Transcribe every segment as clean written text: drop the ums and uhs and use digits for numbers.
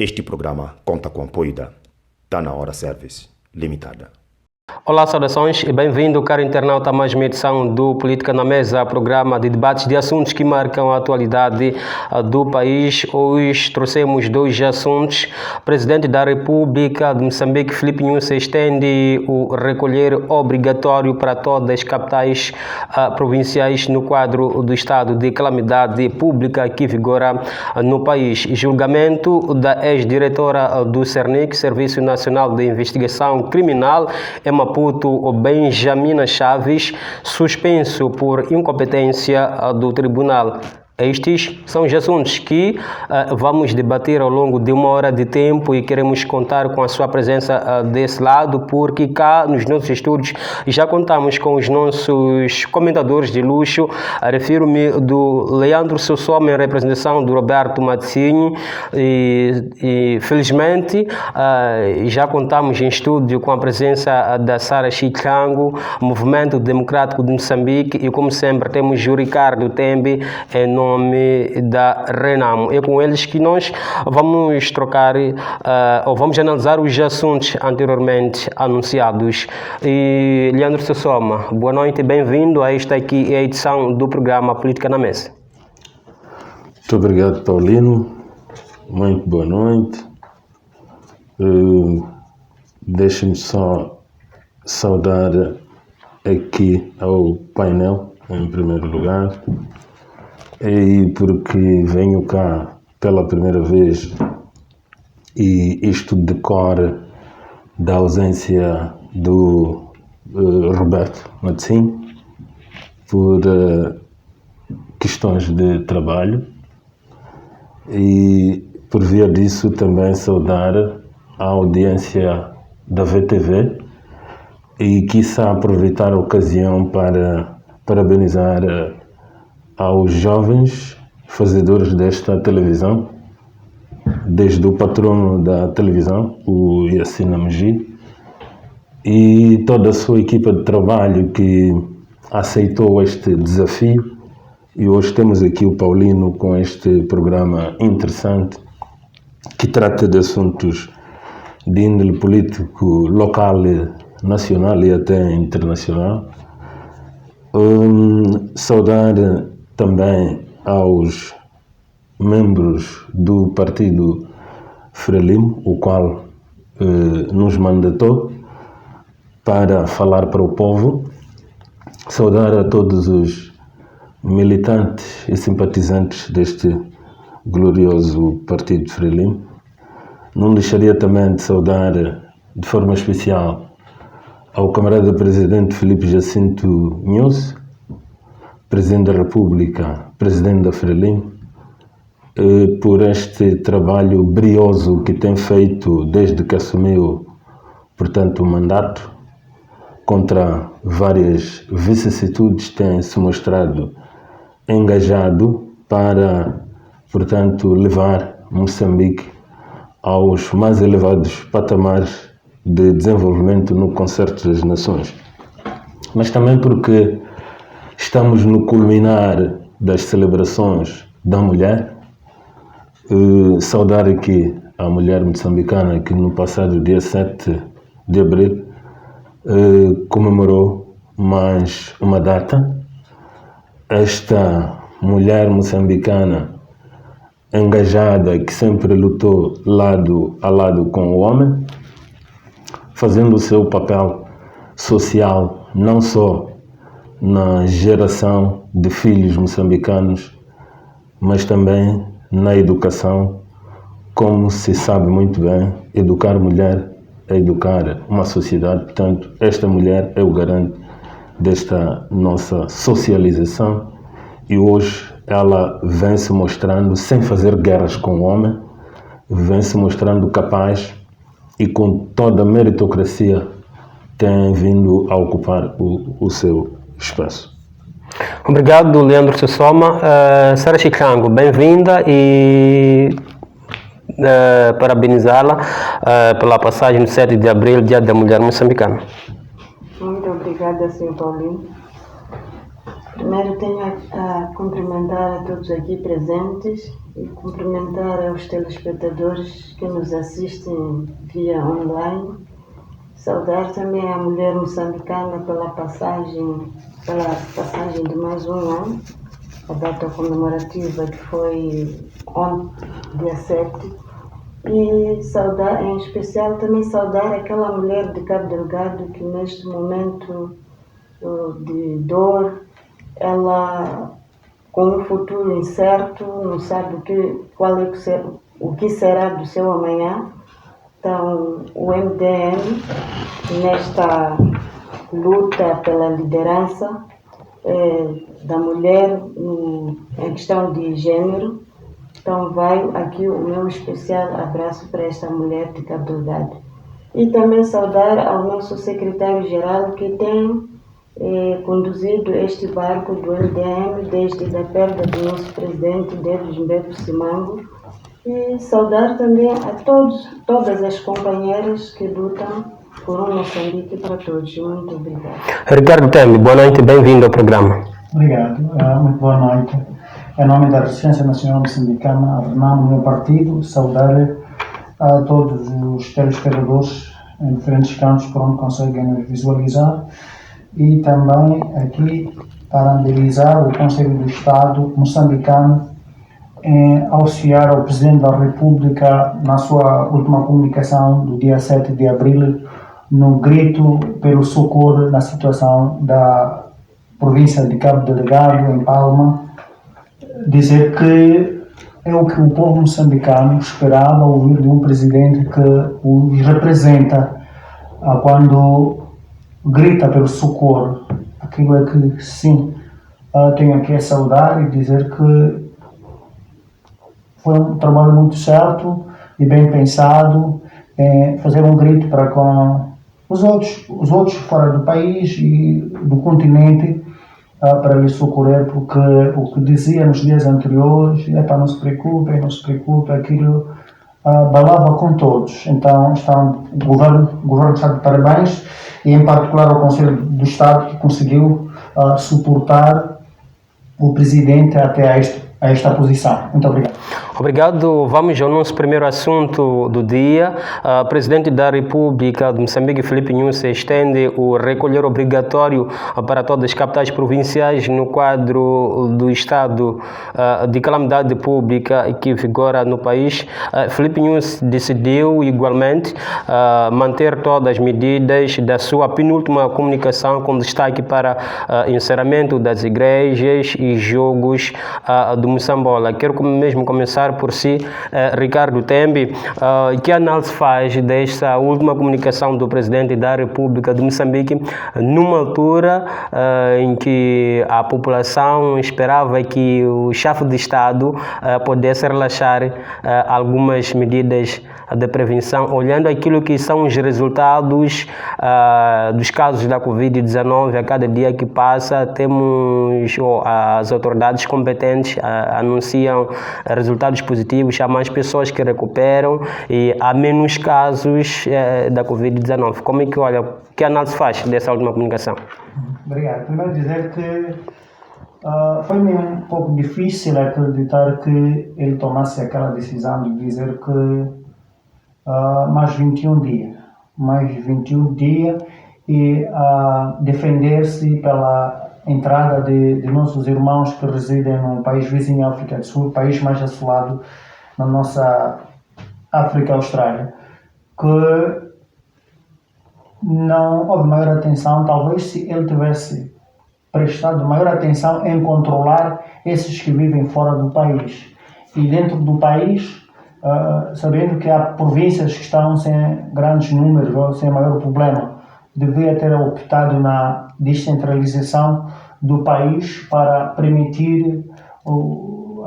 Este programa conta com o apoio da Tá Na Hora Service Limitada. Olá, saudações e bem-vindo, caro internauta, a mais uma edição do Política na Mesa, programa de debates de assuntos que marcam a atualidade do país. Hoje trouxemos dois assuntos. O Presidente da República de Moçambique, Filipe Nyusi, estende o recolher obrigatório para todas as capitais provinciais no quadro do estado de calamidade pública que vigora no país. Julgamento da ex-diretora do CERNIC, Serviço Nacional de Investigação Criminal, em Maputo, Benjamina Chaves, suspenso por incompetência do tribunal. Estes são os assuntos que vamos debater ao longo de uma hora de tempo e queremos contar com a sua presença desse lado, porque cá nos nossos estúdios já contamos com os nossos comentadores de luxo. Refiro-me do Leandro Sossoma em representação do Roberto Mazzini e felizmente já contamos em estúdio com a presença da Sara Chichango, Movimento Democrático de Moçambique, e como sempre temos o Ricardo Tembe em nome da Renamo. É com eles que nós vamos trocar ou vamos analisar os assuntos anteriormente anunciados. E Leandro Sossoma, boa noite e bem-vindo a esta aqui, a edição do programa Política na Mesa. Muito obrigado, Paulino. Muito boa noite. Deixe-me só saudar aqui ao painel, em primeiro lugar, e porque venho cá pela primeira vez e isto decorre da ausência do Roberto Mazzini por questões de trabalho, e por via disso também saudar a audiência da VTV e quiçá aproveitar a ocasião para parabenizar aos jovens fazedores desta televisão, desde o patrono da televisão, o Yassine Amji, e toda a sua equipa de trabalho que aceitou este desafio. E hoje temos aqui o Paulino com este programa interessante que trata de assuntos de índole político local, nacional e até internacional. Saudar também aos membros do partido Frelimo, o qual nos mandatou para falar para o povo. Saudar a todos os militantes e simpatizantes deste glorioso partido Frelimo. Não deixaria também de saudar de forma especial ao camarada presidente Filipe Jacinto Nyusi, Presidente da República, Presidente da Frelimo, por este trabalho brioso que tem feito desde que assumiu, portanto, o mandato. Contra várias vicissitudes tem se mostrado engajado para, portanto, levar Moçambique aos mais elevados patamares de desenvolvimento no concerto das nações. Mas também porque estamos no culminar das celebrações da mulher. Saudar aqui a mulher moçambicana que no passado dia 7 de abril comemorou mais uma data. Esta mulher moçambicana engajada que sempre lutou lado a lado com o homem, fazendo o seu papel social não só na geração de filhos moçambicanos, mas também na educação. Como se sabe muito bem, educar mulher é educar uma sociedade. Portanto, esta mulher é o garante desta nossa socialização, e hoje ela vem se mostrando, sem fazer guerras com o homem, vem se mostrando capaz e com toda a meritocracia tem vindo a ocupar o seu espaço. Obrigado, Leandro Sossoma. Sara Chichango, bem-vinda e parabenizá-la pela passagem no 7 de abril, Dia da Mulher Moçambicana. Muito obrigada, Sr. Paulino. Primeiro tenho a cumprimentar a todos aqui presentes e cumprimentar aos telespectadores que nos assistem via online. Saudar também a mulher moçambicana pela passagem de mais um ano, a data comemorativa que foi ontem, dia 7. E saudar, em especial também saudar aquela mulher de Cabo Delgado que neste momento de dor, ela com um futuro incerto, não sabe o que será do seu amanhã. Então, o MDM, nesta luta pela liderança da mulher em questão de gênero, então vai aqui o meu especial abraço para esta mulher de Cabo Delgado. E também saudar ao nosso secretário-geral que tem conduzido este barco do MDM desde a perda do nosso presidente David Mbeko Simango, e saudar também a todas as companheiras que lutam por um Moçambique para todos. Muito obrigada. Ricardo Tembi, boa noite, bem-vindo ao programa. Obrigado, muito boa noite. Em nome da Resistência Nacional Moçambicana, a Renamo, meu partido, saudar a todos os telespectadores em diferentes campos por onde conseguem nos visualizar, e também aqui parabenizar o Conselho do Estado moçambicano em auxiliar ao Presidente da República na sua última comunicação do dia 7 de abril, no grito pelo socorro na situação da província de Cabo Delgado, em Palma, dizer que é o que o povo moçambicano esperava ouvir de um presidente que os representa quando grita pelo socorro. Aquilo é que, sim, tenho aqui a saudar e dizer que foi um trabalho muito certo e bem pensado em fazer um grito para com os outros fora do país e do continente, para lhes socorrer, porque o que dizia nos dias anteriores, não se preocupe, aquilo balava com todos. Então o governo está de parabéns, e em particular ao Conselho do Estado, que conseguiu suportar o Presidente até a esta posição. Muito obrigado. Obrigado. Vamos ao nosso primeiro assunto do dia. O Presidente da República de Moçambique, Filipe Nyusi, estende o recolher obrigatório para todas as capitais provinciais no quadro do estado de calamidade pública que vigora no país. Filipe Nyusi decidiu igualmente manter todas as medidas da sua penúltima comunicação, com destaque para encerramento das igrejas e jogos do Moçambola. Quero mesmo começar por si, Ricardo Tembi. Que análise faz desta última comunicação do Presidente da República de Moçambique, numa altura em que a população esperava que o chefe de Estado pudesse relaxar algumas medidas de prevenção, olhando aquilo que são os resultados dos casos da Covid-19? A cada dia que passa, temos as autoridades competentes anunciam resultados positivos, há mais pessoas que recuperam e há menos casos da Covid-19. Como é que olha, que análise faz dessa última comunicação? Obrigado. Primeiro dizer que foi-me um pouco difícil acreditar que ele tomasse aquela decisão de dizer que mais 21 dias e defender-se pela entrada de nossos irmãos que residem no país vizinho, África do Sul, país mais assolado na nossa África Austrália, que não houve maior atenção. Talvez se ele tivesse prestado maior atenção em controlar esses que vivem fora do país, e dentro do país, sabendo que há províncias que estão sem grandes números ou sem maior problema, devia ter optado na descentralização do país para permitir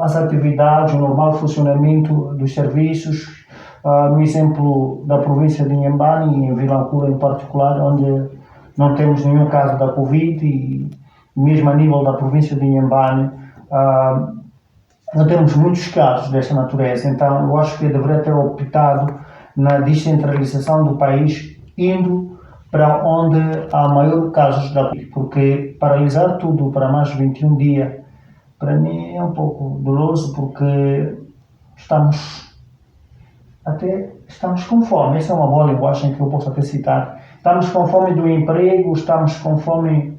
as atividades, o normal funcionamento dos serviços. No exemplo da província de Inhambane e em Vilanculo em particular, onde não temos nenhum caso da Covid, e mesmo a nível da província de Inhambane não temos muitos casos desta natureza. Então eu acho que deveria ter optado na descentralização do país, indo para onde há maior casos da porque paralisar tudo para mais de 21 dias, para mim é um pouco doloroso, porque estamos com fome. Essa é uma boa linguagem que eu posso até citar. Estamos com fome do emprego, estamos com fome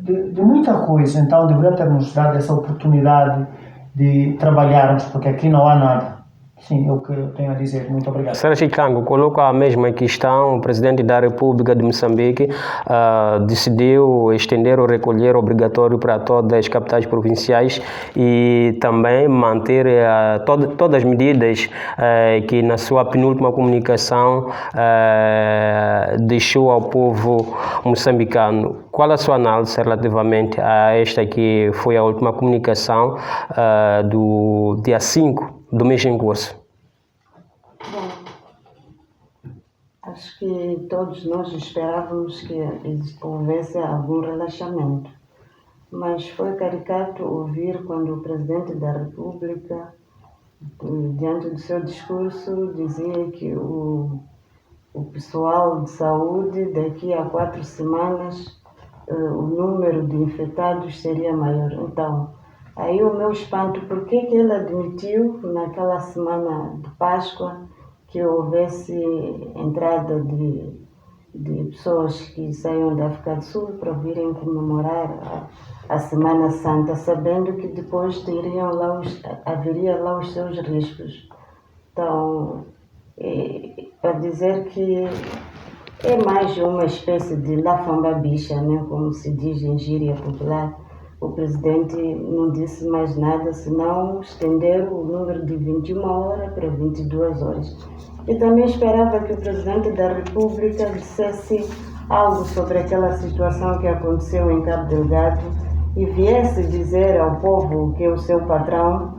de muita coisa, então deveria ter-nos dado essa oportunidade de trabalharmos, porque aqui não há nada. Sim, é o que eu tenho a dizer. Muito obrigado. Sr. Chicango, coloca a mesma questão. O presidente da República de Moçambique decidiu estender o recolher obrigatório para todas as capitais provinciais e também manter todas as medidas que na sua penúltima comunicação deixou ao povo moçambicano. Qual a sua análise relativamente a esta que foi a última comunicação do dia 5 do mês em curso? Bom, acho que todos nós esperávamos que houvesse algum relaxamento, mas foi caricato ouvir quando o presidente da República, diante do seu discurso, dizia que o pessoal de saúde, daqui a 4 semanas, o número de infectados seria maior. Então, aí o meu espanto, por que ele admitiu naquela semana de Páscoa que houvesse entrada de pessoas que saiam da África do Sul para virem comemorar a Semana Santa, sabendo que depois haveria lá os seus riscos. Então, para dizer que é mais uma espécie de lafambabicha, né, como se diz em gíria popular. O presidente não disse mais nada, senão estender o número de 21 horas para 22 horas. E também esperava que o presidente da República dissesse algo sobre aquela situação que aconteceu em Cabo Delgado e viesse dizer ao povo que é o seu patrão,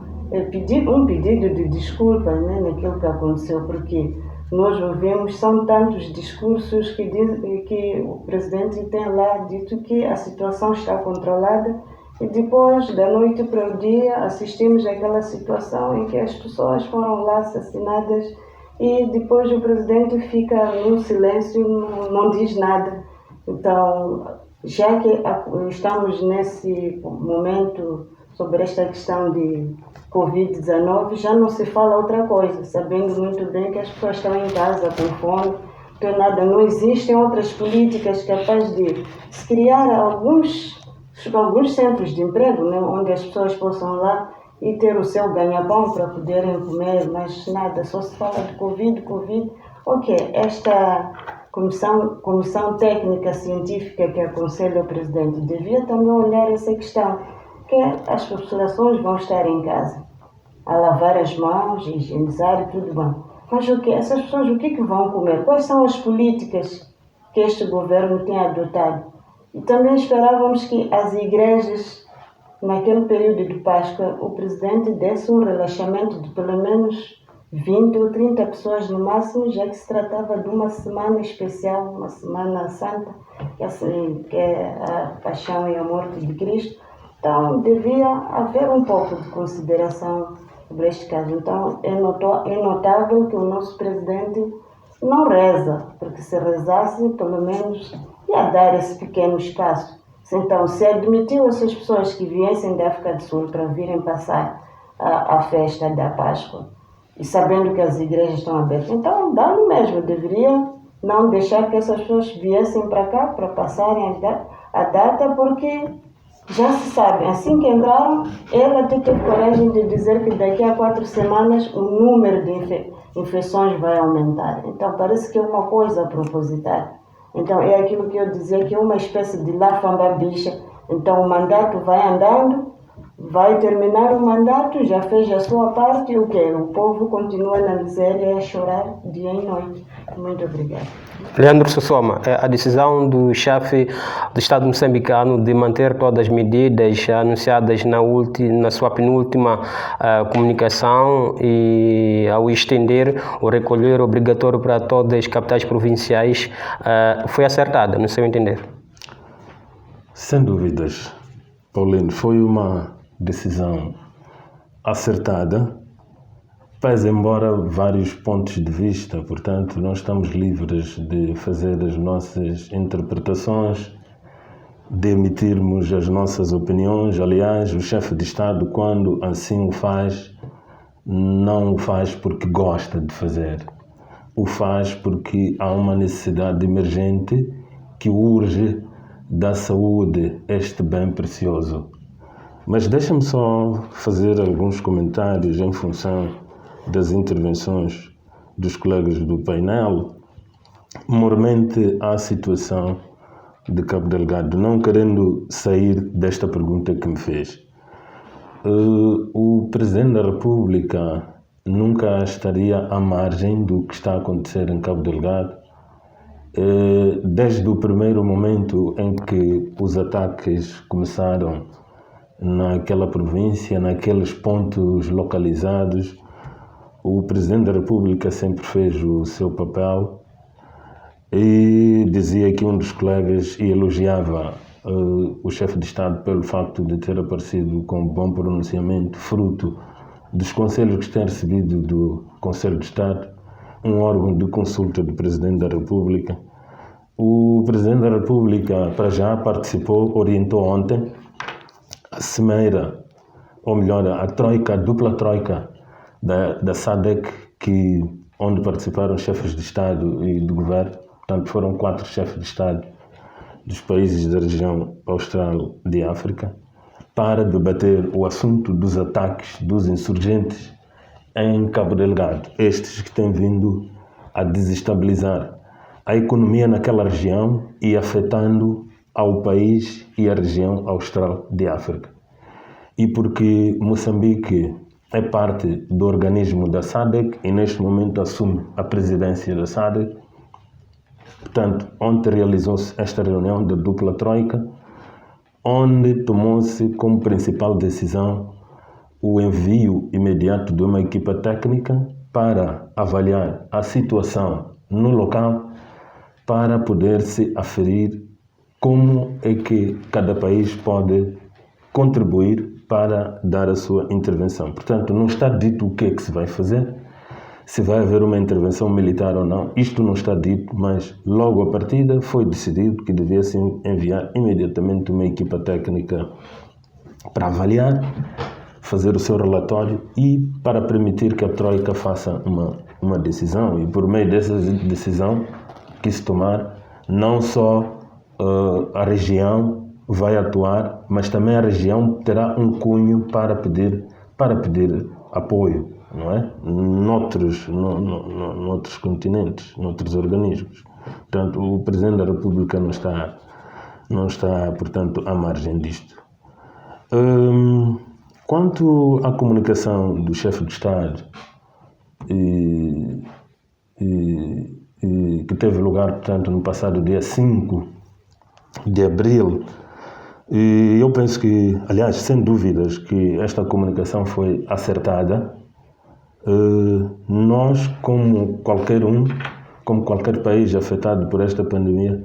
pedir um pedido de desculpa, né, naquilo que aconteceu, porque nós ouvimos, são tantos discursos que dizem que o presidente tem lá dito que a situação está controlada e depois, da noite para o dia, assistimos àquela situação em que as pessoas foram lá assassinadas e depois o presidente fica no silêncio, não diz nada. Então, já que estamos nesse momento sobre esta questão de Covid-19, já não se fala outra coisa, sabendo muito bem que as pessoas estão em casa com fome, não existem outras políticas capazes de se criar alguns centros de emprego, né, onde as pessoas possam lá e ter o seu ganha-pão para poderem comer, mas nada, só se fala de Covid. Ok, esta comissão técnica científica que aconselha o presidente devia também olhar essa questão, que as populações vão estar em casa a lavar as mãos, higienizar e tudo bem. Mas essas pessoas o que vão comer? Quais são as políticas que este governo tem adotado? E também esperávamos que as igrejas, naquele período de Páscoa, o presidente desse um relaxamento de pelo menos 20 ou 30 pessoas no máximo, já que se tratava de uma semana especial, uma semana santa, que é a paixão e a morte de Cristo. Então, devia haver um pouco de consideração sobre este caso. Então, é notável que o nosso presidente não reza, porque se rezasse, pelo menos ia dar esse pequeno espaço. Então, se admitiu essas pessoas que viessem da África do Sul para virem passar a festa da Páscoa, e sabendo que as igrejas estão abertas, então dá no mesmo, deveria não deixar que essas pessoas viessem para cá para passarem a data, porque já se sabe, assim que entraram, ele até teve coragem de dizer que daqui a 4 semanas o número de infecções vai aumentar. Então parece que é uma coisa proposital. Então é aquilo que eu dizia, que é uma espécie de lafambabicha. Então o mandato vai andando, vai terminar o mandato, já fez a sua parte, e o quê? O povo continua na miséria a chorar dia e noite. Muito obrigada. Leandro Sossoma, a decisão do chefe do Estado moçambicano de manter todas as medidas anunciadas na sua penúltima comunicação e ao estender o recolher obrigatório para todas as capitais provinciais foi acertada, no seu entender? Sem dúvidas, Paulino, foi uma decisão acertada, pese embora vários pontos de vista, portanto, nós estamos livres de fazer as nossas interpretações, de emitirmos as nossas opiniões. Aliás, o chefe de Estado, quando assim o faz, não o faz porque gosta de fazer. O faz porque há uma necessidade emergente que urge da saúde, este bem precioso. Mas deixa-me só fazer alguns comentários em função das intervenções dos colegas do painel, mormente à situação de Cabo Delgado, não querendo sair desta pergunta que me fez. O Presidente da República nunca estaria à margem do que está a acontecer em Cabo Delgado. Desde o primeiro momento em que os ataques começaram naquela província, naqueles pontos localizados, o Presidente da República sempre fez o seu papel e dizia que um dos colegas e elogiava o chefe de Estado pelo facto de ter aparecido com bom pronunciamento, fruto dos conselhos que tem recebido do Conselho de Estado, um órgão de consulta do Presidente da República. O Presidente da República, para já, participou, orientou ontem a cimeira, ou melhor, a troika, a dupla troika da SADC, onde participaram chefes de Estado e de Governo. Portanto, foram 4 chefes de Estado dos países da região austral de África, para debater o assunto dos ataques dos insurgentes em Cabo Delgado, estes que têm vindo a desestabilizar a economia naquela região e afetando ao país e a região austral de África. E porque Moçambique é parte do organismo da SADC e neste momento assume a presidência da SADC, portanto, ontem realizou-se esta reunião da dupla troika, onde tomou-se como principal decisão o envio imediato de uma equipa técnica para avaliar a situação no local, para poder-se aferir como é que cada país pode contribuir para dar a sua intervenção. Portanto, não está dito o que é que se vai fazer, se vai haver uma intervenção militar ou não, isto não está dito, mas logo à partida foi decidido que devia-se enviar imediatamente uma equipa técnica para avaliar, fazer o seu relatório e para permitir que a Troika faça uma decisão. E por meio dessa decisão que se tomar, não só a região vai atuar, mas também a região terá um cunho para pedir apoio, não é? Noutros continentes, noutros organismos. Portanto, o Presidente da República não está, portanto, à margem disto. Quanto à comunicação do chefe de Estado, que teve lugar, portanto, no passado dia 5 de abril, eu penso que, aliás, sem dúvidas, que esta comunicação foi acertada. Nós, como qualquer país afetado por esta pandemia,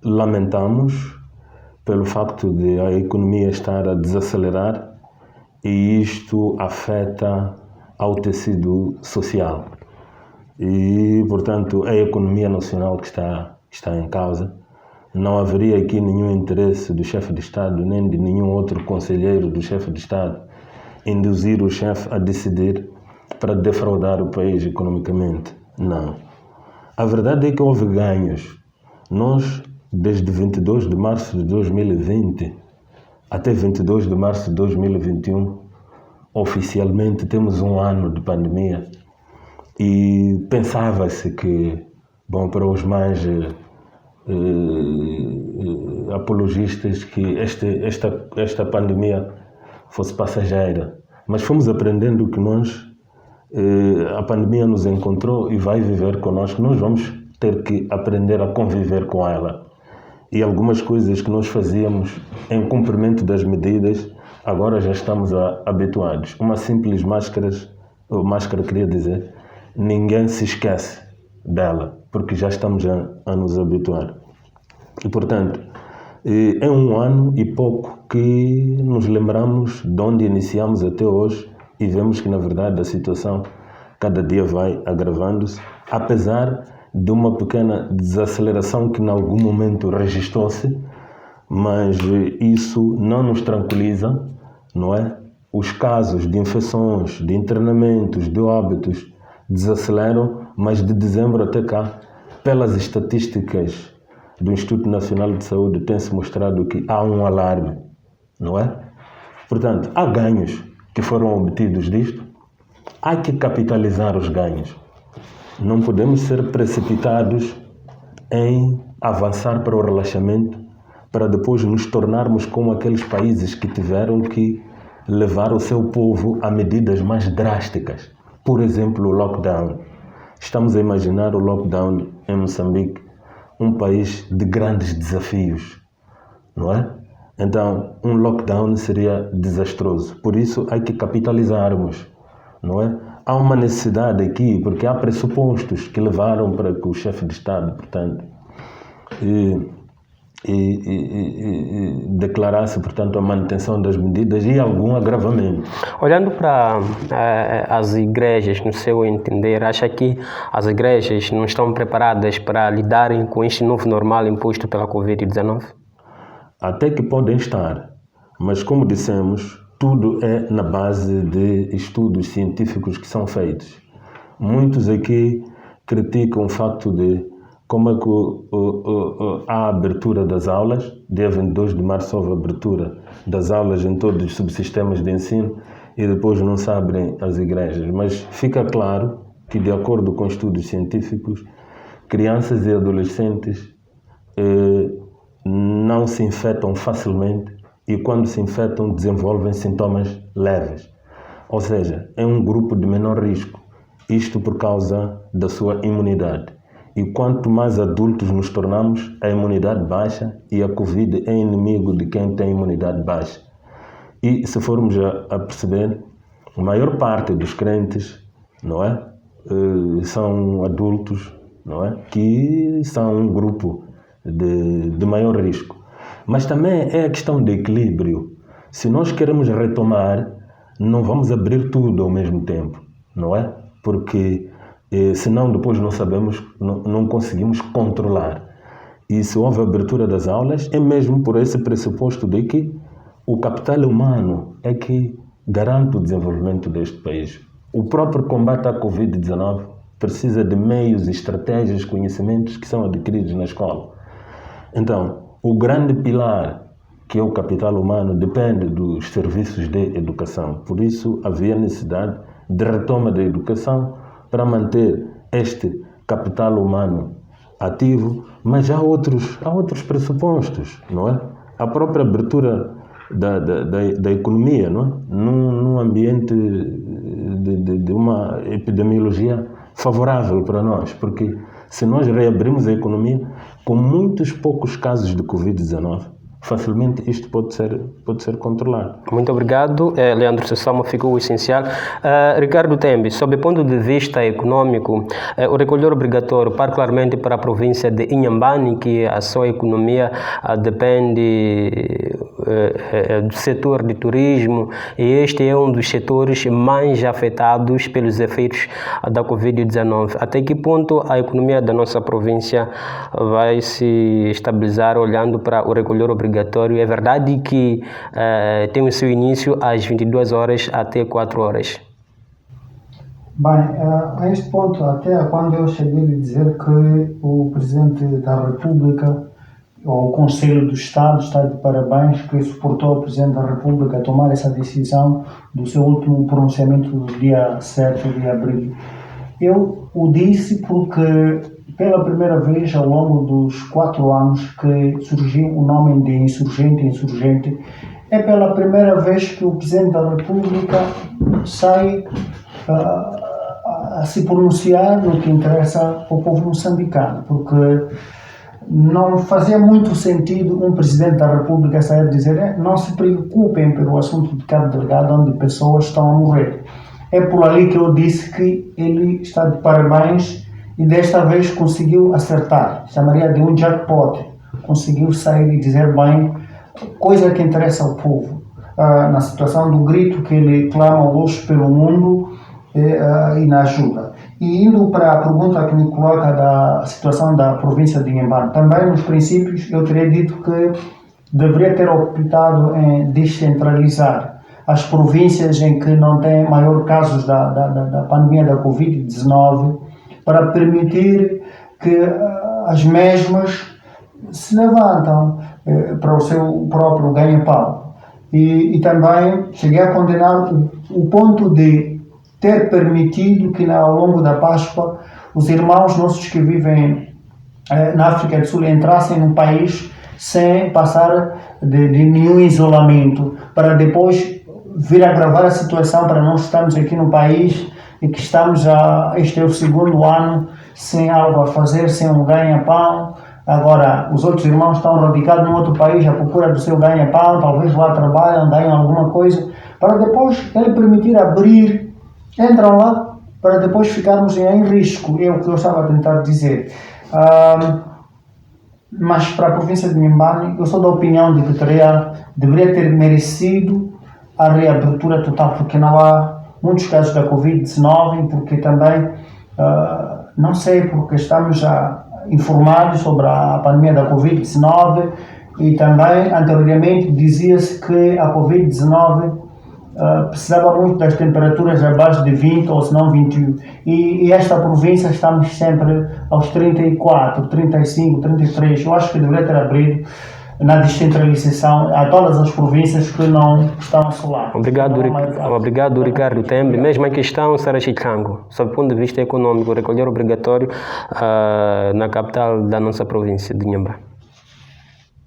lamentamos pelo facto de a economia estar a desacelerar e isto afeta ao tecido social. E, portanto, é a economia nacional que está em causa. Não haveria aqui nenhum interesse do chefe de Estado, nem de nenhum outro conselheiro do chefe de Estado, induzir o chefe a decidir para defraudar o país economicamente. Não. A verdade é que houve ganhos. Nós, desde 22 de março de 2020 até 22 de março de 2021, oficialmente temos um ano de pandemia e pensava-se que, bom, para os mais apologistas, que esta pandemia fosse passageira. Mas fomos aprendendo que a pandemia nos encontrou e vai viver connosco. Nós vamos ter que aprender a conviver com ela. E algumas coisas que nós fazíamos em cumprimento das medidas, agora já estamos habituados. Uma simples máscara, queria dizer, ninguém se esquece dela, porque já estamos a nos habituar. E, portanto, é um ano e pouco que nos lembramos de onde iniciamos até hoje e vemos que, na verdade, a situação cada dia vai agravando-se, apesar de uma pequena desaceleração que, em algum momento, registrou-se, mas isso não nos tranquiliza, não é? Os casos de infecções, de internamentos, de óbitos desaceleram, mas de dezembro até cá, pelas estatísticas do Instituto Nacional de Saúde, tem-se mostrado que há um alarme, não é? Portanto, há ganhos que foram obtidos disto, há que capitalizar os ganhos. Não podemos ser precipitados em avançar para o relaxamento, para depois nos tornarmos como aqueles países que tiveram que levar o seu povo a medidas mais drásticas. Por exemplo, o lockdown. Estamos a imaginar o lockdown em Moçambique, um país de grandes desafios, não é? Então, um lockdown seria desastroso. Por isso, há que capitalizarmos, não é? Há uma necessidade aqui, porque há pressupostos que levaram para que o chefe de Estado, portanto, declarasse, portanto, a manutenção das medidas e algum agravamento. Olhando para as igrejas, no seu entender, acha que as igrejas não estão preparadas para lidarem com este novo normal imposto pela Covid-19? Até que podem estar, mas como dissemos, tudo é na base de estudos científicos que são feitos. Muitos aqui criticam o facto de como é que a abertura das aulas, dia 22 de março houve a abertura das aulas em todos os subsistemas de ensino e depois não se abrem as igrejas. Mas fica claro que, de acordo com estudos científicos, crianças e adolescentes não se infectam facilmente e, quando se infectam, desenvolvem sintomas leves. Ou seja, é um grupo de menor risco, isto por causa da sua imunidade. E quanto mais adultos nos tornamos, a imunidade baixa e a Covid é inimigo de quem tem imunidade baixa. E se formos a perceber, a maior parte dos crentes, não é? São adultos, não é? Que são um grupo de maior risco. Mas também é a questão de equilíbrio. Se nós queremos retomar, não vamos abrir tudo ao mesmo tempo, não é? Porque senão depois não sabemos, não conseguimos controlar. E se houve abertura das aulas, é mesmo por esse pressuposto de que o capital humano é que garante o desenvolvimento deste país. O próprio combate à Covid-19 precisa de meios, estratégias, conhecimentos que são adquiridos na escola. Então, o grande pilar, que é o capital humano, depende dos serviços de educação. Por isso, havia necessidade de retoma da educação para manter este capital humano ativo, mas há outros pressupostos, não é? A própria abertura da economia, não é? Num ambiente de uma epidemiologia favorável para nós, porque se nós reabrimos a economia com muitos poucos casos de Covid-19, facilmente isto pode ser controlado. Muito obrigado, Leandro Sessamo, ficou o essencial. Ricardo Tembe, sob o ponto de vista econômico, o recolher obrigatório, particularmente para a província de Inhambane, que a sua economia depende do setor de turismo, e este é um dos setores mais afetados pelos efeitos da Covid-19. Até que ponto a economia da nossa província vai se estabilizar olhando para o recolher obrigatório? É verdade que tem o seu início às 22 horas até 4 horas. Bem, a este ponto, até quando eu cheguei a dizer que o Presidente da República, ou o Conselho do Estado, está de parabéns, que suportou o Presidente da República a tomar essa decisão do seu último pronunciamento do dia 7 de abril. Eu o disse porque, pela primeira vez ao longo dos 4 anos que surgiu o nome de insurgente, é pela primeira vez que o Presidente da República sai a se pronunciar no que interessa ao povo moçambicano, porque não fazia muito sentido um Presidente da República sair a dizer não se preocupem pelo assunto de Cabo Delgado, onde pessoas estão a morrer. É por ali que eu disse que ele está de parabéns e desta vez conseguiu acertar, chamaria de um jackpot, conseguiu sair e dizer bem, coisa que interessa ao povo. na situação do grito que ele clama hoje pelo mundo e na ajuda. E indo para a pergunta que me coloca da situação da província de Inhambane, também nos princípios eu teria dito que deveria ter optado em descentralizar as províncias em que não tem maior casos da pandemia da Covid-19 para permitir que as mesmas se levantam para o seu próprio ganha-pão. E também cheguei a condenar o ponto de ter permitido que ao longo da Páscoa os irmãos nossos que vivem na África do Sul entrassem no país sem passar de nenhum isolamento, para depois vir agravar a situação para nós estarmos aqui no país e que estamos este é o segundo ano sem algo a fazer, sem um ganha-pão. Agora, os outros irmãos estão radicados num outro país à procura do seu ganha-pão, talvez lá trabalham, ganham alguma coisa, para depois ele permitir abrir, entram lá, para depois ficarmos em risco, é o que eu estava a tentar dizer. Mas para a província de Inhambane, eu sou da opinião de que deveria ter merecido a reabertura total, porque não há muitos casos da Covid-19, porque também, não sei, porque estamos já informados sobre a pandemia da Covid-19 e também anteriormente dizia-se que a Covid-19 precisava muito das temperaturas abaixo de 20 ou se não 21 e esta província estamos sempre aos 34, 35, 33. Eu acho que deveria ter abrido na descentralização a todas as províncias que não estão assoladas. Obrigado, Ricardo Tembe. Mesma questão, Sara Chichango, sob o ponto de vista econômico, recolher obrigatório na capital da nossa província de Inhambane.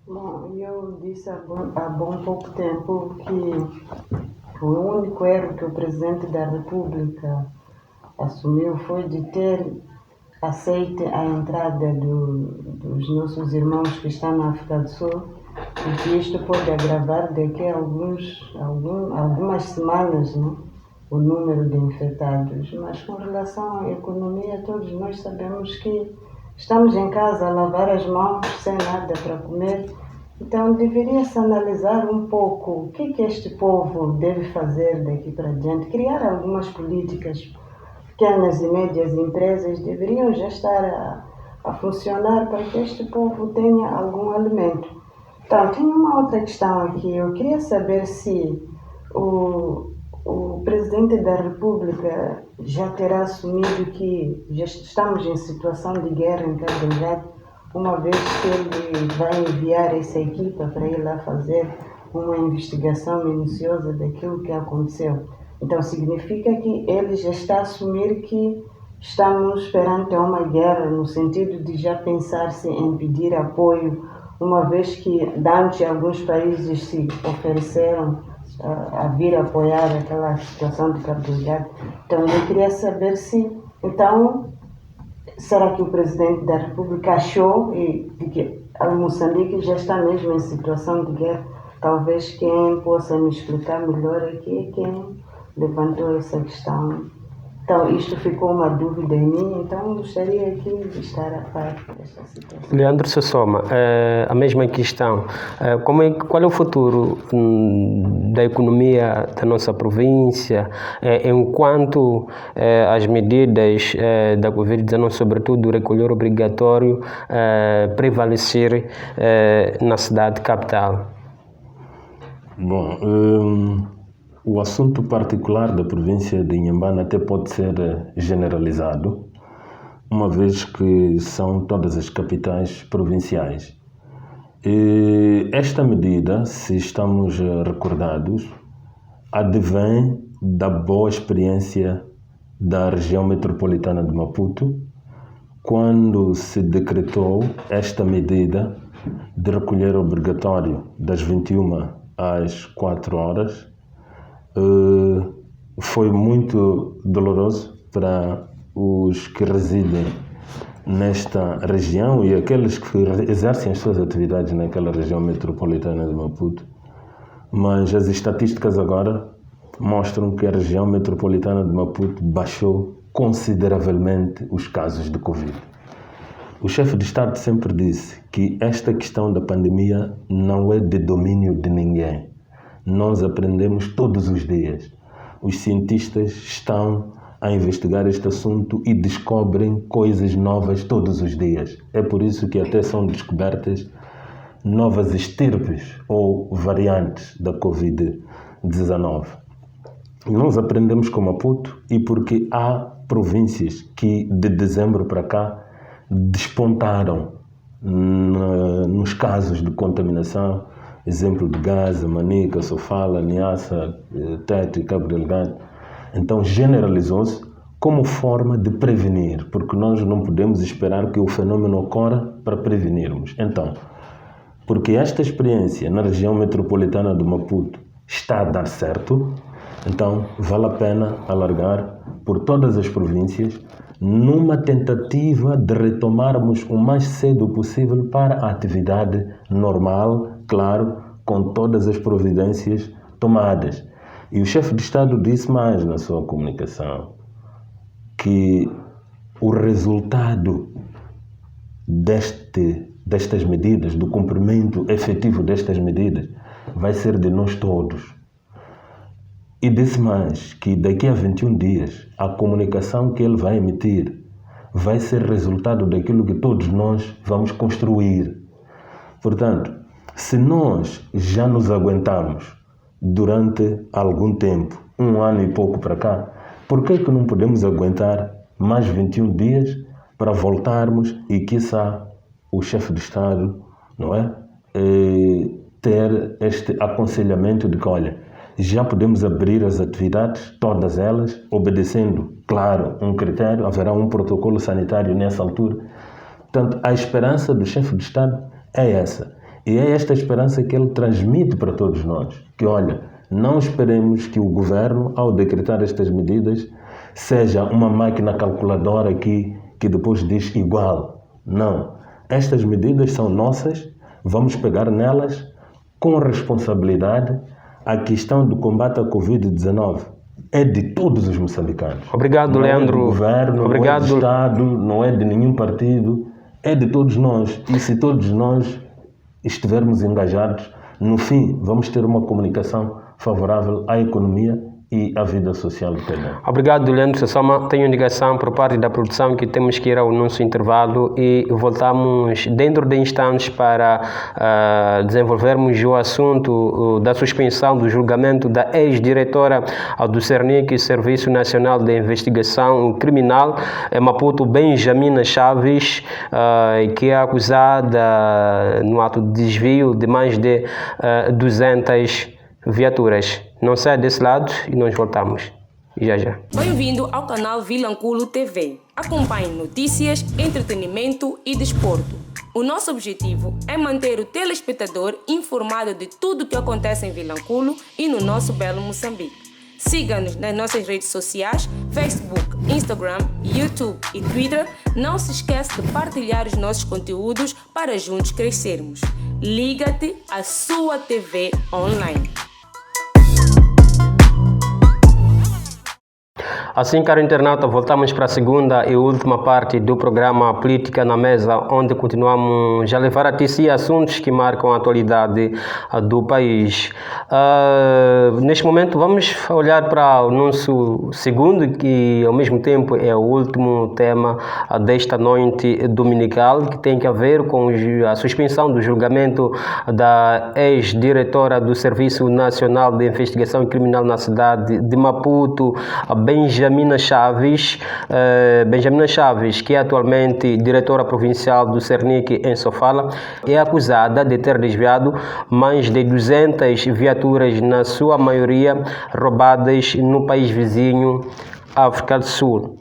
Bom, eu disse há bom pouco tempo que o único erro que o Presidente da República assumiu foi de ter aceito a entrada dos nossos irmãos que estão na África do Sul, e que isto pode agravar daqui a algumas semanas, né, o número de infectados. Mas com relação à economia, todos nós sabemos que estamos em casa a lavar as mãos sem nada para comer. Então, deveria-se analisar um pouco o que este povo deve fazer daqui para diante, criar algumas políticas. Pequenas e médias empresas deveriam já estar a funcionar para que este povo tenha algum alimento. Então, tem uma outra questão aqui. Eu queria saber se o Presidente da República já terá assumido que já estamos em situação de guerra em Cabo Delgado, uma vez que ele vai enviar essa equipa para ir lá fazer uma investigação minuciosa daquilo que aconteceu. Então significa que ele já está a assumir que estamos perante uma guerra, no sentido de já pensar-se em pedir apoio, uma vez que antes alguns países se ofereceram a vir apoiar aquela situação de Cabo Delgado. Então eu queria saber se, então, será que o Presidente da República achou que Moçambique já está mesmo em situação de guerra? Talvez quem possa me explicar melhor aqui é quem levantou essa questão. Então, isto ficou uma dúvida em mim, então gostaria aqui de estar a par desta situação. Leandro Sossoma, a mesma questão. Qual é o futuro da economia da nossa província, enquanto as medidas da Covid-19, sobretudo o recolher obrigatório, prevalecer na cidade capital? Bom, o assunto particular da província de Inhambane até pode ser generalizado, uma vez que são todas as capitais provinciais. E esta medida, se estamos recordados, advém da boa experiência da região metropolitana de Maputo, quando se decretou esta medida de recolher obrigatório das 21 às 4 horas. Foi muito doloroso para os que residem nesta região e aqueles que exercem as suas atividades naquela região metropolitana de Maputo. Mas as estatísticas agora mostram que a região metropolitana de Maputo baixou consideravelmente os casos de Covid. O chefe de Estado sempre disse que esta questão da pandemia não é de domínio de ninguém. nós aprendemos todos os dias. Os cientistas estão a investigar este assunto e descobrem coisas novas todos os dias. É por isso que até são descobertas novas estirpes ou variantes da Covid-19. Nós aprendemos com Maputo e porque há províncias que de dezembro para cá despontaram nos casos de contaminação, exemplo de Gaza, Manica, Sofala, Niassa, Tete, Cabo Delgado. Então generalizou-se como forma de prevenir, porque nós não podemos esperar que o fenômeno ocorra para prevenirmos. Então, porque esta experiência na região metropolitana do Maputo está a dar certo, então vale a pena alargar por todas as províncias numa tentativa de retomarmos o mais cedo possível para a atividade normal, claro, com todas as providências tomadas. E o chefe de Estado disse mais na sua comunicação, que o resultado destas medidas, do cumprimento efetivo destas medidas, vai ser de nós todos. E disse mais que daqui a 21 dias, a comunicação que ele vai emitir vai ser resultado daquilo que todos nós vamos construir. Portanto, se nós já nos aguentamos durante algum tempo, 1 ano e pouco para cá, por que não podemos aguentar mais 21 dias para voltarmos e, quiçá, o chefe de Estado, não é? Ter este aconselhamento de que, olha, já podemos abrir as atividades, todas elas, obedecendo, claro, um critério, haverá um protocolo sanitário nessa altura. Portanto, a esperança do chefe de Estado é essa. E é esta esperança que ele transmite para todos nós. Que, olha, não esperemos que o governo, ao decretar estas medidas, seja uma máquina calculadora que depois diz igual. Não. Estas medidas são nossas, vamos pegar nelas com responsabilidade. A questão do combate à Covid-19 é de todos os moçambicanos. Obrigado, não Leandro. Não é do governo, Obrigado. Não é do Estado, não é de nenhum partido, é de todos nós. E se todos nós estivermos engajados, no fim vamos ter uma comunicação favorável à economia e à vida social do país. Obrigado, Leandro Sassoma. Tenho indicação por parte da produção que temos que ir ao nosso intervalo e voltamos dentro de instantes para desenvolvermos o assunto da suspensão do julgamento da ex-diretora do CERNIC, Serviço Nacional de Investigação Criminal, Maputo, Benjamina Chaves, que é acusada no ato de desvio de mais de 200 viaturas. Não sai desse lado e nós voltamos. Já. Bem-vindo ao canal Vilanculo TV. Acompanhe notícias, entretenimento e desporto. O nosso objetivo é manter o telespectador informado de tudo o que acontece em Vilanculo e no nosso belo Moçambique. Siga-nos nas nossas redes sociais, Facebook, Instagram, YouTube e Twitter. Não se esqueça de partilhar os nossos conteúdos para juntos crescermos. Liga-te à sua TV online. Assim, caro internauta, voltamos para a segunda e última parte do programa Política na Mesa, onde continuamos a levar a ti assuntos que marcam a atualidade do país. Neste momento vamos olhar para o nosso segundo, que ao mesmo tempo é o último tema desta noite dominical, que tem a ver com a suspensão do julgamento da ex-diretora do Serviço Nacional de Investigação Criminal na cidade de Maputo, Benjamina Chaves, que é atualmente diretora provincial do CERNIC em Sofala, é acusada de ter desviado mais de 200 viaturas, na sua maioria roubadas no país vizinho, África do Sul.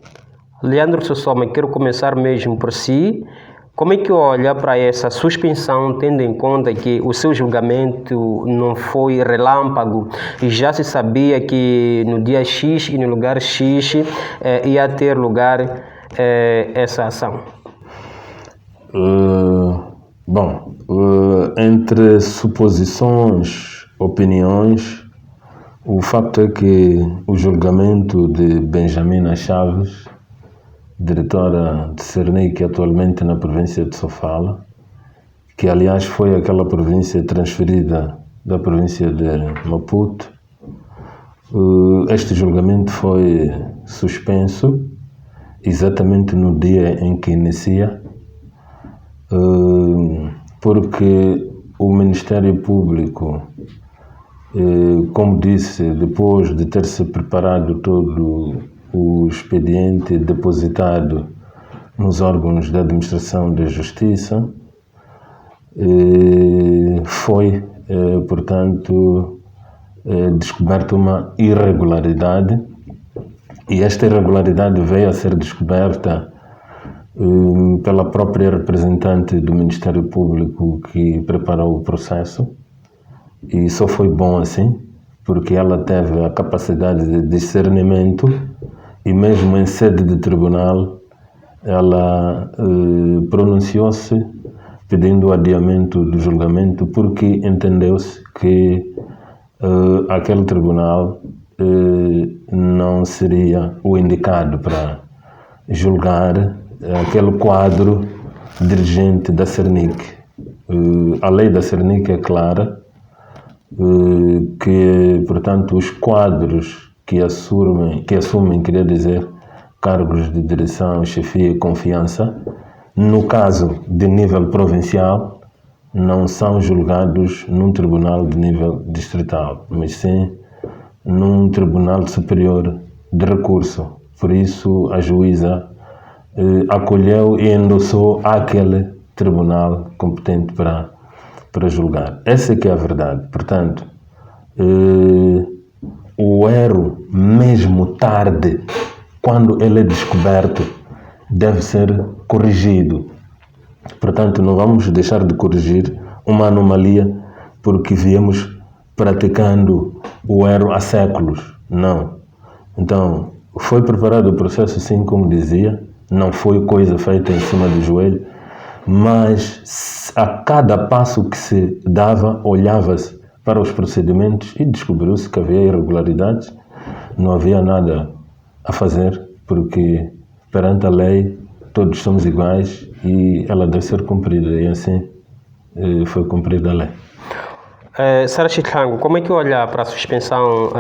Leandro Sassoma, quero começar mesmo por si. Como é que olha para essa suspensão, tendo em conta que o seu julgamento não foi relâmpago e já se sabia que no dia X e no lugar X ia ter lugar essa ação? Entre suposições, opiniões, o facto é que o julgamento de Benjamina Chaves, diretora de CERNIC atualmente na província de Sofala, que aliás foi aquela província transferida da província de Maputo. Este julgamento foi suspenso exatamente no dia em que inicia, porque o Ministério Público, como disse, depois de ter se preparado todo o expediente depositado nos órgãos da administração da justiça, foi, portanto, descoberta uma irregularidade, e esta irregularidade veio a ser descoberta pela própria representante do Ministério Público que preparou o processo, e só foi bom assim, porque ela teve a capacidade de discernimento e mesmo em sede de tribunal ela pronunciou-se pedindo o adiamento do julgamento, porque entendeu-se que aquele tribunal não seria o indicado para julgar aquele quadro dirigente da Cernic. A lei da Cernic é clara, que, portanto, os quadros que assumem, queria dizer, cargos de direção, chefia e confiança, no caso de nível provincial, não são julgados num tribunal de nível distrital, mas sim num tribunal superior de recurso. Por isso, a juíza acolheu e endossou aquele tribunal competente para julgar. Essa é que é a verdade. Portanto, o erro, mesmo tarde, quando ele é descoberto, deve ser corrigido. Portanto, não vamos deixar de corrigir uma anomalia porque viemos praticando o erro há séculos. Não. Então, foi preparado o processo, sim, como dizia, não foi coisa feita em cima do joelho, mas a cada passo que se dava, olhava-se para os procedimentos e descobriu-se que havia irregularidades. Não havia nada a fazer, porque perante a lei todos somos iguais e ela deve ser cumprida, e assim foi cumprida a lei. Sara Chitlango, como é que olha para a suspensão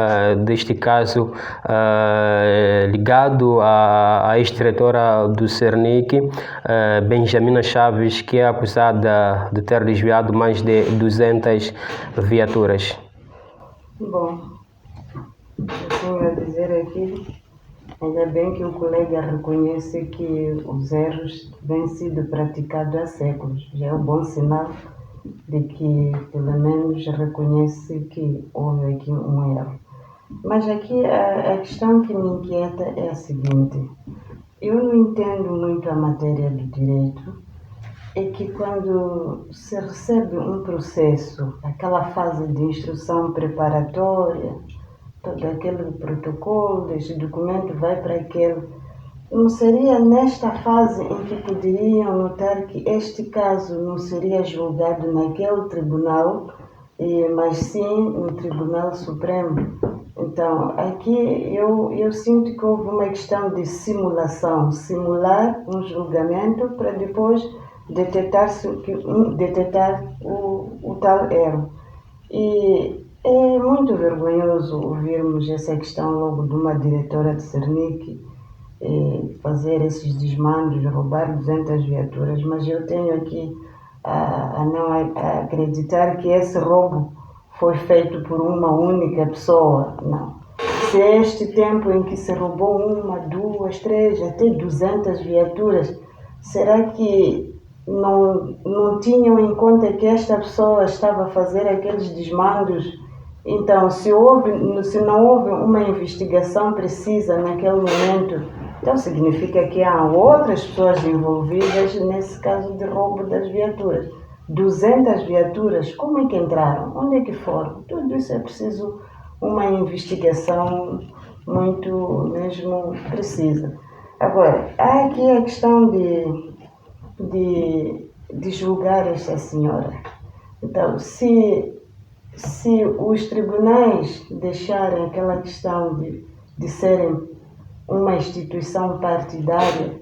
deste caso ligado à ex-diretora do Cernic, Benjamina Chaves, que é acusada de ter desviado mais de 200 viaturas? Bom, eu tenho a dizer aqui, ainda bem que o colega reconhece que os erros vêm sido praticados há séculos. Já é um bom sinal de que, pelo menos, reconhece que houve aqui um erro. Mas aqui a questão que me inquieta é a seguinte: eu não entendo muito a matéria do direito, é que quando se recebe um processo, aquela fase de instrução preparatória, todo aquele protocolo, esse documento vai para aquele. Não seria nesta fase em que poderiam notar que este caso não seria julgado naquele tribunal, mas sim no Tribunal Supremo? Então, aqui eu sinto que houve uma questão de simulação, simular um julgamento para depois detectar o tal erro. E é muito vergonhoso ouvirmos essa questão logo de uma diretora de Cernic, fazer esses desmandos, roubar 200 viaturas, mas eu tenho aqui a não acreditar que esse roubo foi feito por uma única pessoa. Não. Se este tempo em que se roubou 1, 2, 3, até 200 viaturas, será que não tinham em conta que esta pessoa estava a fazer aqueles desmandos? Então, se não houve uma investigação precisa naquele momento, então significa que há outras pessoas envolvidas nesse caso de roubo das viaturas. 200 viaturas, como é que entraram? Onde é que foram? Tudo isso é preciso uma investigação muito mesmo precisa. Agora, há aqui a questão de julgar esta senhora. Então, se os tribunais deixarem aquela questão de serem uma instituição partidária,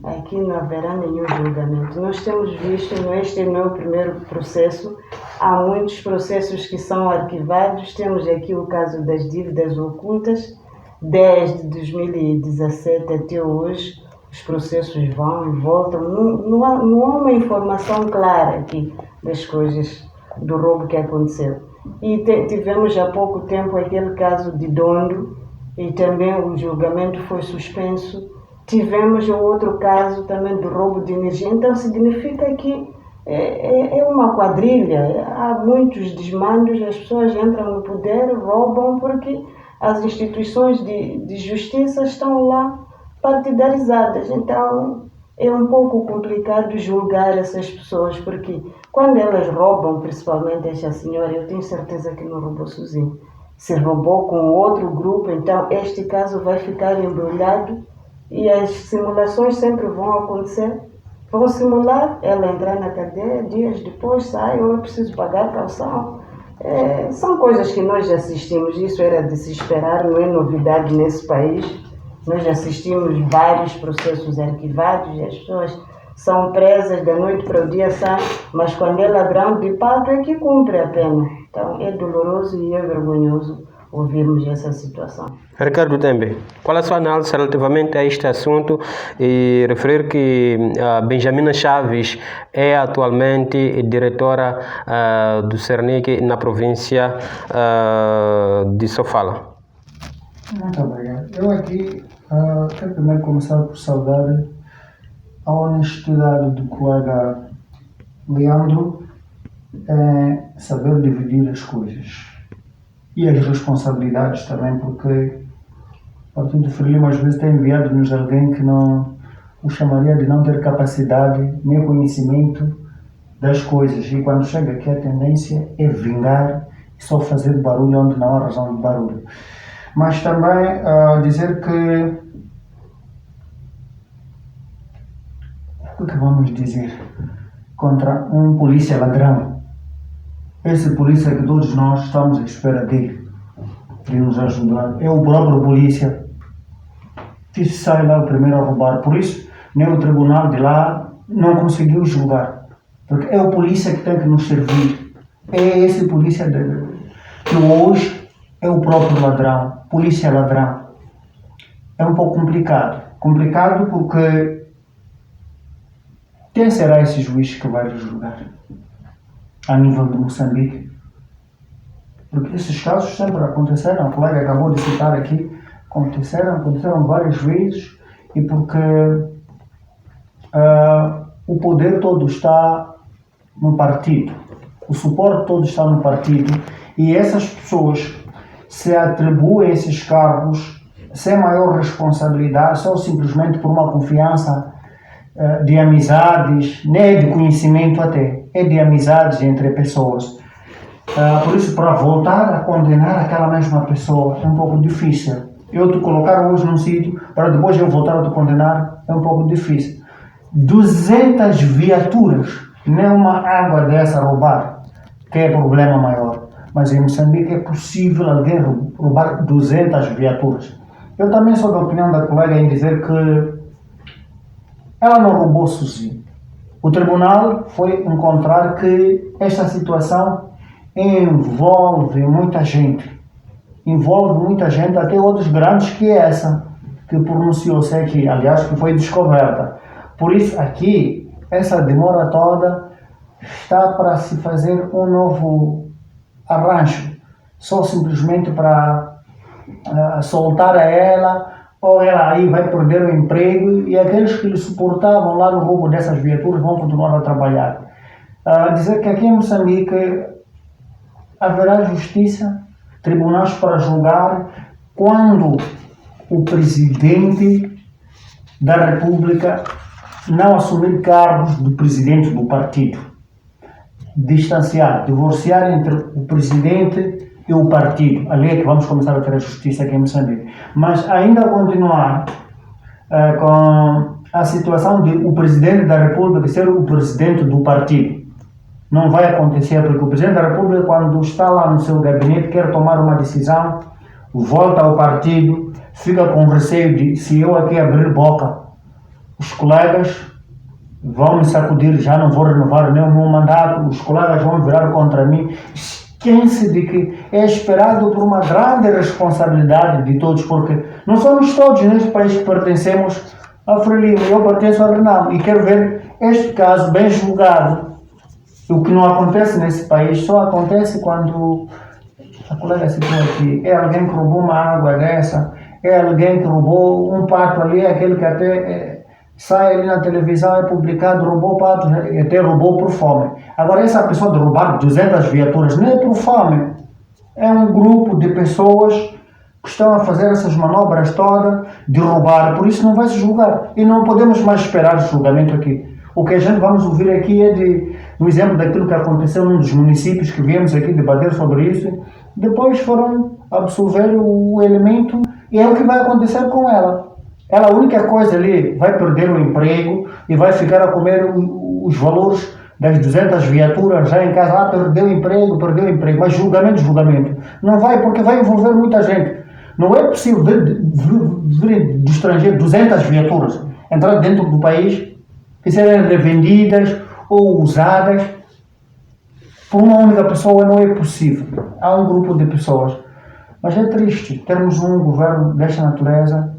aqui não haverá nenhum julgamento. Nós temos visto, este é o meu primeiro processo, há muitos processos que são arquivados. Temos aqui o caso das dívidas ocultas, desde 2017 até hoje, os processos vão e voltam. Não há uma informação clara aqui das coisas, do roubo que aconteceu. E tivemos há pouco tempo aquele caso de Dondo, e também o julgamento foi suspenso. Tivemos outro caso também do roubo de energia. Então significa que é uma quadrilha, há muitos desmandos, as pessoas entram no poder, roubam, porque as instituições de justiça estão lá partidarizadas. Então é um pouco complicado julgar essas pessoas, porque quando elas roubam, principalmente esta senhora, eu tenho certeza que não roubou sozinha. Se roubou com outro grupo, então este caso vai ficar embrulhado e as simulações sempre vão acontecer. Vão simular, ela entrar na cadeia, dias depois sai, ou eu preciso pagar calção. São coisas que nós já assistimos, isso era de se esperar, não é novidade nesse país. Nós já assistimos vários processos arquivados e as pessoas são presas da noite para o dia sai, mas quando é ladrão de pato é que cumpre a pena. Então é doloroso e é vergonhoso ouvirmos essa situação. Ricardo Tembe, qual a sua análise relativamente a este assunto e referir que Benjamina Chaves é atualmente diretora do Cernic na província de Sofala? Muito obrigado. Eu aqui quero primeiro começar por saudar a honestidade do colega Leandro em saber dividir as coisas e as responsabilidades também, porque o Partido Frelimo às vezes tem enviado-nos alguém que não o chamaria de não ter capacidade nem conhecimento das coisas, e quando chega aqui a tendência é vingar e só fazer barulho onde não há razão de barulho. Mas também dizer que o que vamos dizer contra um polícia ladrão? Esse polícia que todos nós estamos à espera dele, de nos ajudar, é o próprio polícia que sai lá o primeiro a roubar. Por isso, nem o tribunal de lá não conseguiu julgar, porque é o polícia que tem que nos servir. É esse polícia que hoje é o próprio ladrão, polícia ladrão. É um pouco complicado. Complicado porque quem será esse juiz que vai julgar a nível de Moçambique? Porque esses casos sempre aconteceram, a colega acabou de citar aqui, aconteceram várias vezes, e porque o poder todo está no partido, o suporte todo está no partido, e essas pessoas se atribuem esses cargos sem maior responsabilidade, só simplesmente por uma confiança de amizades, nem é de conhecimento até, é de amizades entre pessoas. Por isso, para voltar a condenar aquela mesma pessoa é um pouco difícil. Eu te colocar hoje num sítio, para depois eu voltar a te condenar, é um pouco difícil. 200 viaturas, nem uma água dessa roubar, que é problema maior. Mas em Moçambique é possível alguém roubar 200 viaturas. Eu também sou da opinião da colega em dizer que ela não roubou sozinha. O tribunal foi encontrar que esta situação envolve muita gente. Envolve muita gente, até outros grandes que essa, que pronunciou-se aqui, aliás, que foi descoberta. Por isso, aqui, essa demora toda está para se fazer um novo arranjo, só simplesmente para soltar a ela, ou ela aí vai perder o emprego, e aqueles que lhe suportavam lá no roubo dessas viaturas vão continuar a trabalhar. Dizer que aqui em Moçambique haverá justiça, tribunais para julgar, quando o presidente da República não assumir cargos do presidente do partido. Distanciar, divorciar entre o presidente e o partido. Ali é que vamos começar a ter a justiça aqui em Moçambique. Mas ainda continuar com a situação de o presidente da República ser o presidente do partido. Não vai acontecer, porque o presidente da República, quando está lá no seu gabinete, quer tomar uma decisão, volta ao partido, fica com receio de, se eu aqui abrir boca, os colegas vão me sacudir, já não vou renovar nem o meu mandato, os colegas vão virar contra mim. Esquece de que é esperado por uma grande responsabilidade de todos, porque não somos todos neste país que pertencemos a Frelimo. Eu pertenço a Renamo e quero ver este caso bem julgado. O que não acontece nesse país só acontece quando a colega citou aqui, é alguém que roubou uma água dessa, é alguém que roubou um pato ali, aquele que até sai ali na televisão, é publicado, roubou patos, até roubou por fome. Agora, essa pessoa de roubar 200 viaturas não é por fome, é um grupo de pessoas que estão a fazer essas manobras todas de roubar, por isso não vai se julgar. E não podemos mais esperar o julgamento aqui. O que a gente vamos ouvir aqui é do exemplo daquilo que aconteceu num dos municípios que viemos aqui debater sobre isso. Depois foram absolver o elemento e é o que vai acontecer com ela. Ela, a única coisa ali, vai perder o emprego e vai ficar a comer os valores das 200 viaturas já em casa. Perdeu o emprego, mas julgamento. Não vai, porque vai envolver muita gente. Não é possível vir do estrangeiro 200 viaturas entrar dentro do país e serem revendidas ou usadas por uma única pessoa. Não é possível. Há um grupo de pessoas. Mas é triste termos um governo desta natureza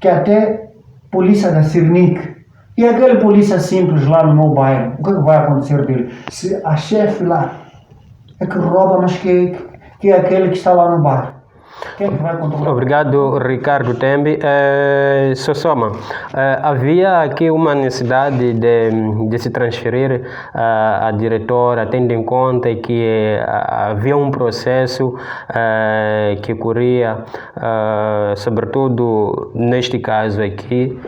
que até polícia da Sirnic e aquele polícia simples lá no meu bairro, o que vai acontecer dele? Se a chefe lá é que rouba, mas que é aquele que está lá no bar. Quem é que vai controlar? Obrigado, Ricardo Tembi. Sossoma, havia aqui uma necessidade de se transferir a diretora, tendo em conta que havia um processo que corria, sobretudo neste caso aqui.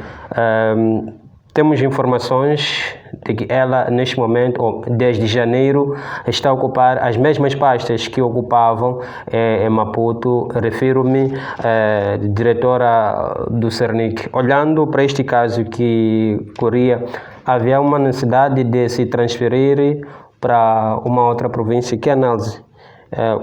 Temos informações de que ela, neste momento, ou desde janeiro, está a ocupar as mesmas pastas que ocupavam em Maputo. Refiro-me diretora do Cernic. Olhando para este caso que corria, havia uma necessidade de se transferir para uma outra província. Que análise?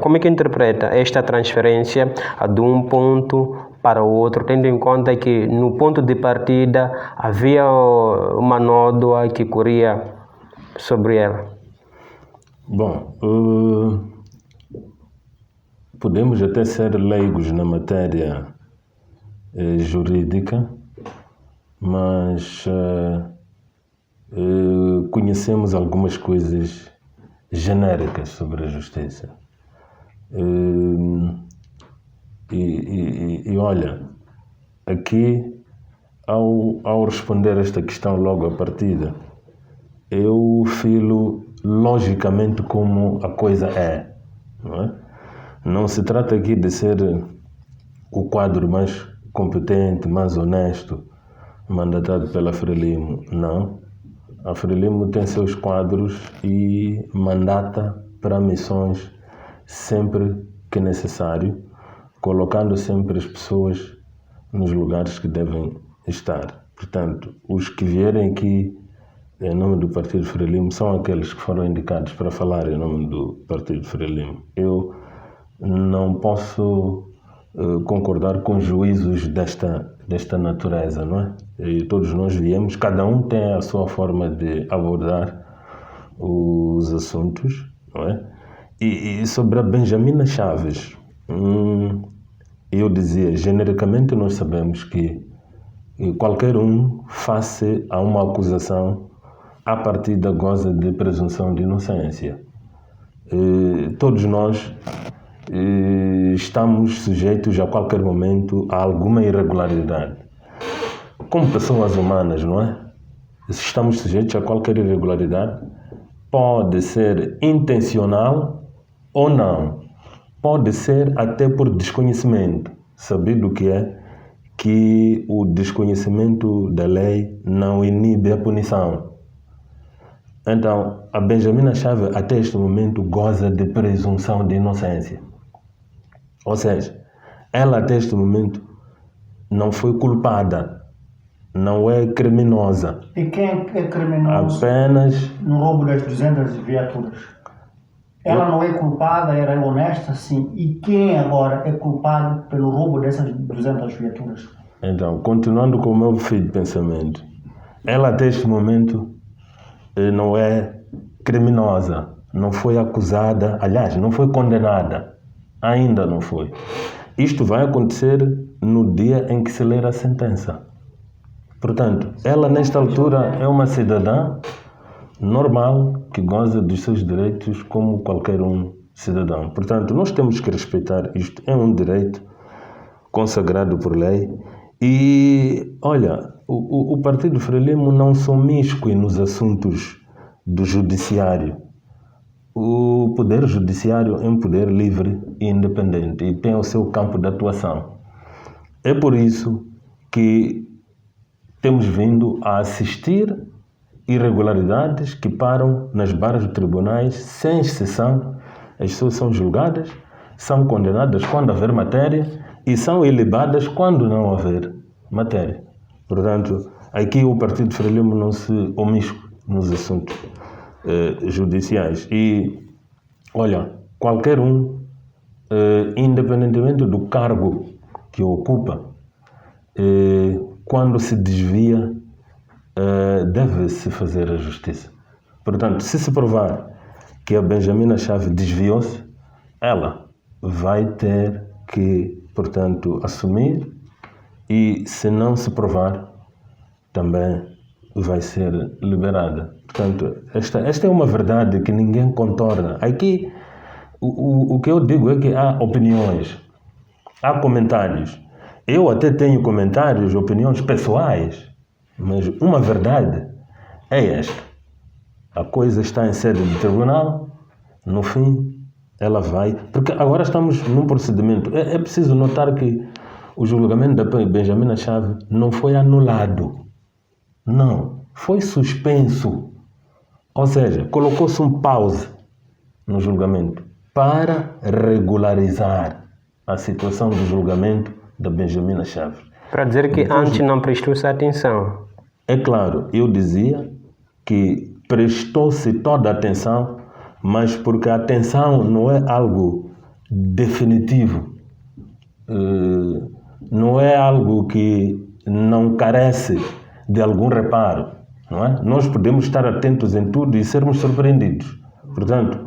Como é que interpreta esta transferência de um ponto para o outro, tendo em conta que no ponto de partida havia uma nódoa que corria sobre ela? Bom, podemos até ser leigos na matéria jurídica, mas conhecemos algumas coisas genéricas sobre a justiça. E olha, aqui, ao responder esta questão logo à partida, eu filo logicamente como a coisa é, não é? Não se trata aqui de ser o quadro mais competente, mais honesto, mandatado pela Frelimo, não. A Frelimo tem seus quadros e mandata para missões sempre que necessário, colocando sempre as pessoas nos lugares que devem estar. Portanto, os que vierem aqui em nome do Partido Frelimo são aqueles que foram indicados para falar em nome do Partido Frelimo. Eu não posso concordar com juízos desta natureza, não é? E todos nós viemos, cada um tem a sua forma de abordar os assuntos, não é? E sobre a Benjamina Chaves, eu dizia, genericamente nós sabemos que qualquer um, face a uma acusação, a partida goza de presunção de inocência. Todos nós estamos sujeitos a qualquer momento a alguma irregularidade. Como pessoas humanas, não é? Estamos sujeitos a qualquer irregularidade. Pode ser intencional ou não. Pode ser até por desconhecimento. Sabido que é que o desconhecimento da lei não inibe a punição. Então, a Benjamina Chaves, até este momento, goza de presunção de inocência. Ou seja, ela até este momento não foi culpada, não é criminosa. E quem é criminoso apenas no roubo das 200 viaturas? Ela não é culpada, era honesta, sim. E quem agora é culpado pelo roubo dessas 200 viaturas? Então, continuando com o meu fio de pensamento, ela até este momento não é criminosa, não foi acusada, aliás, não foi condenada, ainda não foi. Isto vai acontecer no dia em que se ler a sentença. Portanto, ela nesta altura é uma cidadã normal que goza dos seus direitos como qualquer um cidadão. Portanto, nós temos que respeitar isto. É um direito consagrado por lei. E, olha, o Partido Frelimo não se omíscue nos assuntos do judiciário. O poder judiciário é um poder livre e independente e tem o seu campo de atuação. É por isso que temos vindo a assistir irregularidades que param nas barras de tribunais sem exceção. As pessoas são julgadas, são condenadas quando haver matéria e são ilibadas quando não haver matéria. Portanto, aqui o Partido Frelimo não se omiscue nos assuntos judiciais. E, olha, qualquer um, independentemente do cargo que ocupa, quando se desvia, deve-se fazer a justiça. Portanto, se provar que a Benjamina Chave desviou-se, ela vai ter que, portanto, assumir, e se não se provar, também vai ser liberada. Portanto, esta é uma verdade que ninguém contorna. Aqui, o que eu digo é que há opiniões, há comentários. Eu até tenho comentários, opiniões pessoais, mas uma verdade é esta. A coisa está em sede de tribunal, no fim, ela vai... Porque agora estamos num procedimento. É preciso notar que o julgamento da Benjamina Chave não foi anulado. Não, foi suspenso. Ou seja, colocou-se um pause no julgamento para regularizar a situação do julgamento da Benjamina Chave. Para dizer que antes não prestou-se atenção. É claro, eu dizia que prestou-se toda a atenção, mas porque a atenção não é algo definitivo, não é algo que não carece de algum reparo, não é? Nós podemos estar atentos em tudo e sermos surpreendidos. Portanto,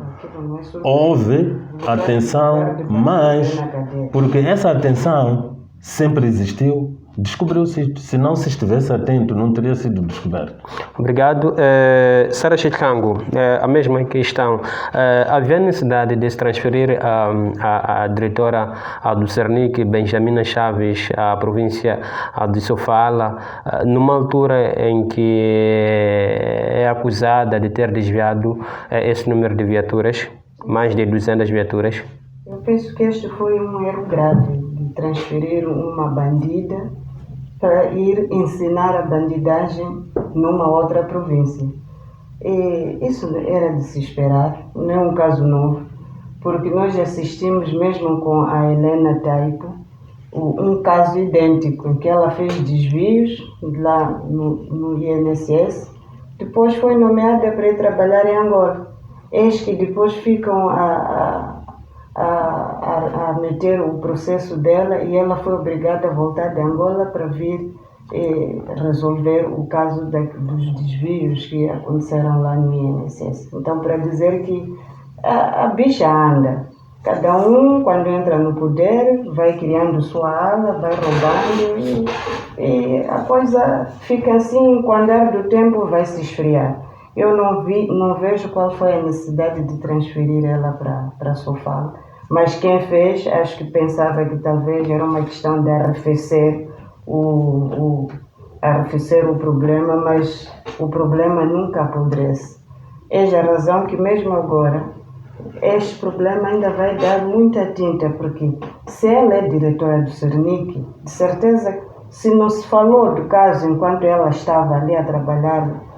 houve atenção, mas porque essa atenção sempre existiu, descobriu-se. Se não se estivesse atento, não teria sido descoberto. Obrigado. Sara Chikango, a mesma questão. Havia necessidade de se transferir a diretora do Cernic, Benjamina Chaves, à província de Sofala, numa altura em que é acusada de ter desviado esse número de viaturas, mais de 200 viaturas? Eu penso que este foi um erro grave, de transferir uma bandida para ir ensinar a bandidagem numa outra província. E isso era de se esperar, não é um caso novo, porque nós assistimos mesmo com a Helena Taipo, um caso idêntico, em que ela fez desvios lá no INSS, depois foi nomeada para ir trabalhar em Angola. Eis que depois ficam a meter o processo dela e ela foi obrigada a voltar de Angola para vir resolver o caso dos desvios que aconteceram lá no INSS. Então, para dizer que a bicha anda. Cada um, quando entra no poder, vai criando sua ala, vai roubando e a coisa fica assim, com o andar do tempo vai se esfriar. Eu não vejo qual foi a necessidade de transferir ela para Sofala, mas quem fez, acho que pensava que talvez era uma questão de arrefecer o problema, mas o problema nunca apodrece. Eis a razão que mesmo agora este problema ainda vai dar muita tinta, porque se ela é diretora do Cernic, de certeza, se não se falou do caso enquanto ela estava ali a trabalhar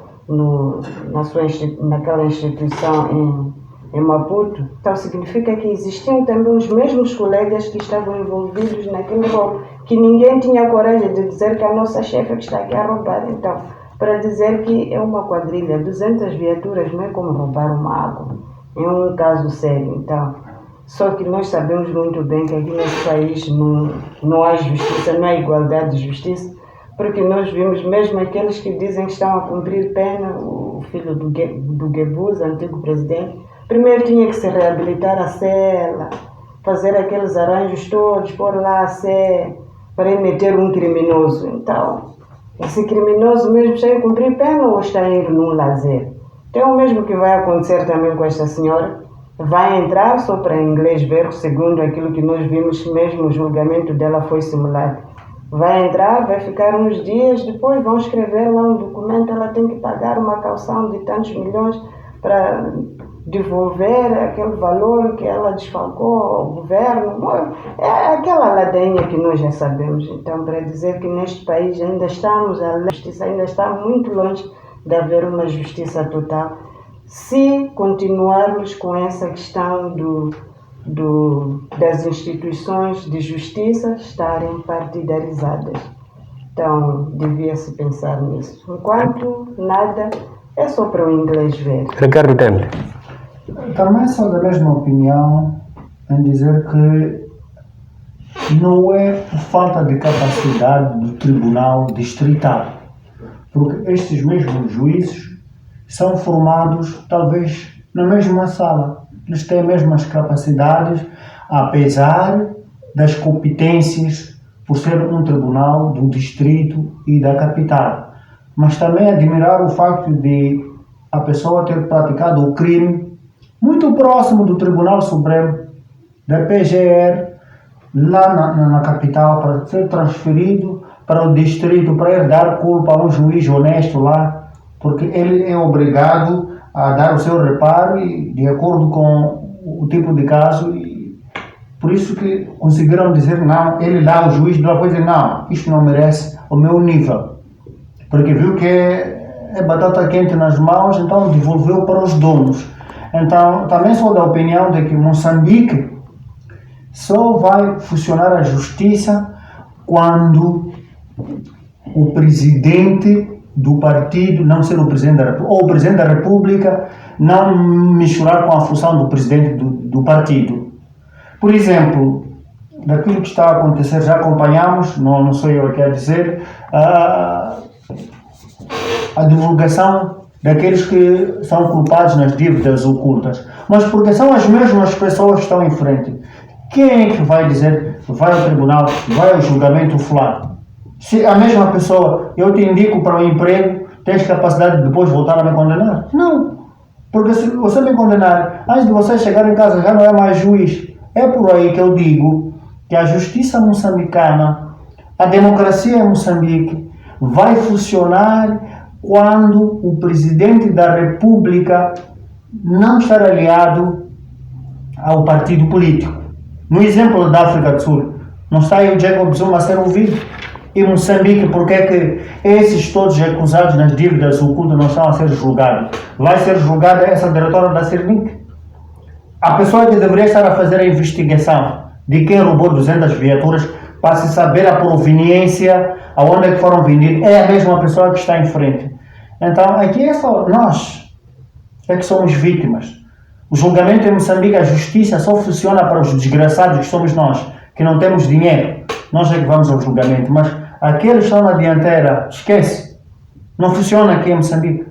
naquela instituição em Maputo, então significa que existiam também os mesmos colegas que estavam envolvidos naquele roubo, que ninguém tinha coragem de dizer que a nossa chefe que está aqui a roubar. Então, para dizer que é uma quadrilha, 200 viaturas não é como roubar uma água, é um caso sério. Então, só que nós sabemos muito bem que aqui nesse país não há justiça, não há igualdade de justiça, porque nós vimos mesmo aqueles que dizem que estão a cumprir pena, o filho do Goebbels, antigo presidente, primeiro tinha que se reabilitar a cela, fazer aqueles arranjos todos, pôr lá a cela, para ir meter um criminoso. Então, esse criminoso mesmo está a cumprir pena ou está a ir num lazer? Então, o mesmo que vai acontecer também com esta senhora, vai entrar, só para inglês ver, segundo aquilo que nós vimos, mesmo o julgamento dela foi simulado. Vai entrar, vai ficar uns dias, depois vão escrever lá um documento, ela tem que pagar uma caução de tantos milhões para devolver aquele valor que ela desfalcou ao governo. É aquela ladainha que nós já sabemos. Então, para dizer que neste país ainda estamos, a justiça ainda está muito longe de haver uma justiça total, se continuarmos com essa questão das instituições de justiça estarem partidarizadas. Então, devia-se pensar nisso. Enquanto nada, é só para o inglês ver. Ricardo Temple. Também sou da mesma opinião em dizer que não é por falta de capacidade do Tribunal Distrital, porque estes mesmos juízes são formados talvez na mesma sala. Eles têm as mesmas capacidades, apesar das competências por ser um tribunal do distrito e da capital. Mas também admirar o facto de a pessoa ter praticado o crime muito próximo do Tribunal Supremo, da PGR, lá na capital, para ser transferido para o distrito, para ir dar culpa a um juiz honesto lá, porque ele é obrigado a dar o seu reparo e, de acordo com o tipo de caso, e por isso que conseguiram dizer não, ele lá, o juiz lá foi dizer não, isto não merece o meu nível, porque viu que é batata quente nas mãos, então devolveu para os donos. Então, também sou da opinião de que Moçambique só vai funcionar a justiça quando o presidente do partido não ser o presidente da República, ou o presidente da República não misturar com a função do presidente do partido. Por exemplo, daquilo que está a acontecer, já acompanhamos, não sou eu aqui a dizer, a divulgação daqueles que são culpados nas dívidas ocultas, mas porque são as mesmas pessoas que estão em frente. Quem é que vai dizer, vai ao tribunal, vai ao julgamento fulano? Se a mesma pessoa, eu te indico para um emprego, tens capacidade de depois voltar a me condenar? Não, porque se você me condenar, antes de você chegar em casa já não é mais juiz. É por aí que eu digo que a justiça moçambicana, a democracia em Moçambique, vai funcionar quando o presidente da República não estar aliado ao partido político. No exemplo da África do Sul, não está aí o Jacob Zuma a ser ouvido? E Moçambique, porque é que esses todos acusados nas dívidas ocultas não estão a ser julgados? Vai ser julgada essa diretora da Cernic? A pessoa que deveria estar a fazer a investigação de quem roubou 200 viaturas para se saber a proveniência, aonde é que foram vendidas, é a mesma pessoa que está em frente. Então, aqui é só nós é que somos vítimas. O julgamento em Moçambique, a justiça só funciona para os desgraçados que somos nós, que não temos dinheiro. Nós é que vamos ao julgamento, mas aqueles que estão na dianteira, esquece. Não funciona aqui em Moçambique.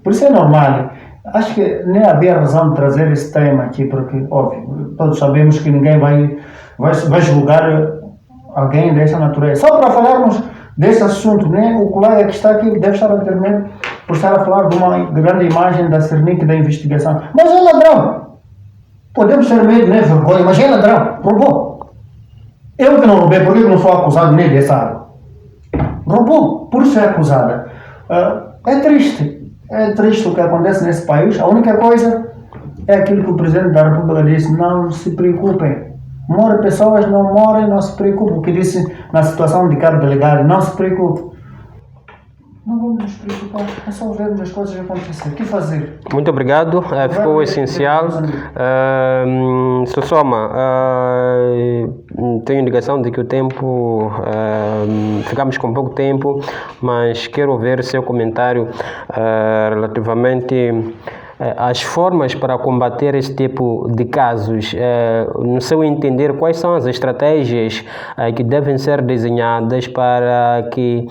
Por isso é normal. Acho que nem havia razão de trazer esse tema aqui, porque, óbvio, todos sabemos que ninguém vai julgar alguém dessa natureza. Só para falarmos desse assunto, né? O colega que está aqui deve estar a ter medo por estar a falar de uma grande imagem da Cernic da investigação. Mas é ladrão. Podemos ter medo, né? Vergonha, mas é ladrão. Roubou. Eu que não roubei, por que não sou acusado nem dessa área? Roubou, por ser acusada. É triste. É triste o que acontece nesse país. A única coisa é aquilo que o Presidente da República disse: não se preocupem. Morrem pessoas, não morrem, não se preocupem. O que disse na situação de Cabo Delegado: não se preocupe. Não vamos nos preocupar, é só vermos as coisas acontecer. O que fazer? Muito obrigado, ficou essencial. Sossoma, tenho indicação de que o tempo, ficamos com pouco tempo, mas quero ver seu comentário relativamente as formas para combater esse tipo de casos, no seu entender, quais são as estratégias que devem ser desenhadas para que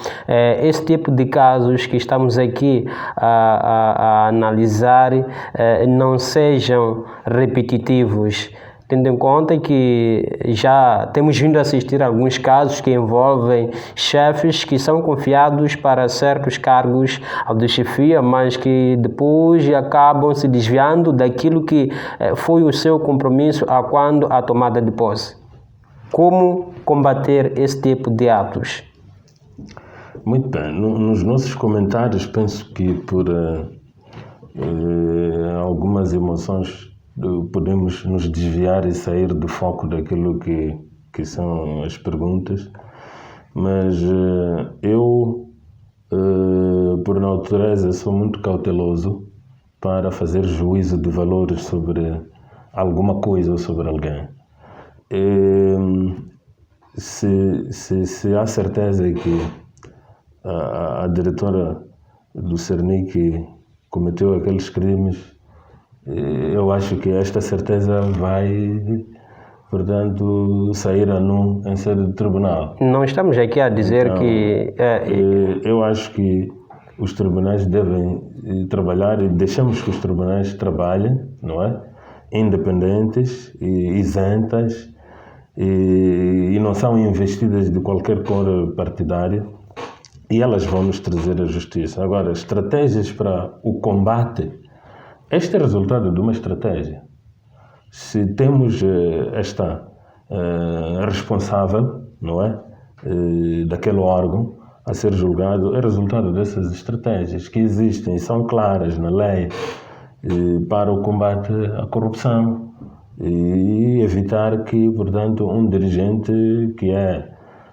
esse tipo de casos que estamos aqui a analisar não sejam repetitivos? Tendo em conta que já temos vindo a assistir a alguns casos que envolvem chefes que são confiados para certos cargos de chefia, mas que depois acabam se desviando daquilo que foi o seu compromisso quando a tomada de posse. Como combater esse tipo de atos? Muito bem. Nos nossos comentários, penso que por algumas emoções podemos nos desviar e sair do foco daquilo que são as perguntas, mas eu, por natureza, sou muito cauteloso para fazer juízo de valores sobre alguma coisa ou sobre alguém. Se há certeza que a diretora do Cernic cometeu aqueles crimes, eu acho que esta certeza vai, portanto, sair a nu em sede de tribunal. Não estamos aqui a dizer então, que... Eu acho que os tribunais devem trabalhar e deixamos que os tribunais trabalhem, não é? Independentes e isentas e não são investidas de qualquer cor partidária e elas vão nos trazer a justiça. Agora, estratégias para o combate. Este é resultado de uma estratégia. Se temos esta responsável, não é, daquele órgão a ser julgado, é resultado dessas estratégias que existem e são claras na lei para o combate à corrupção e evitar que, portanto, um dirigente que é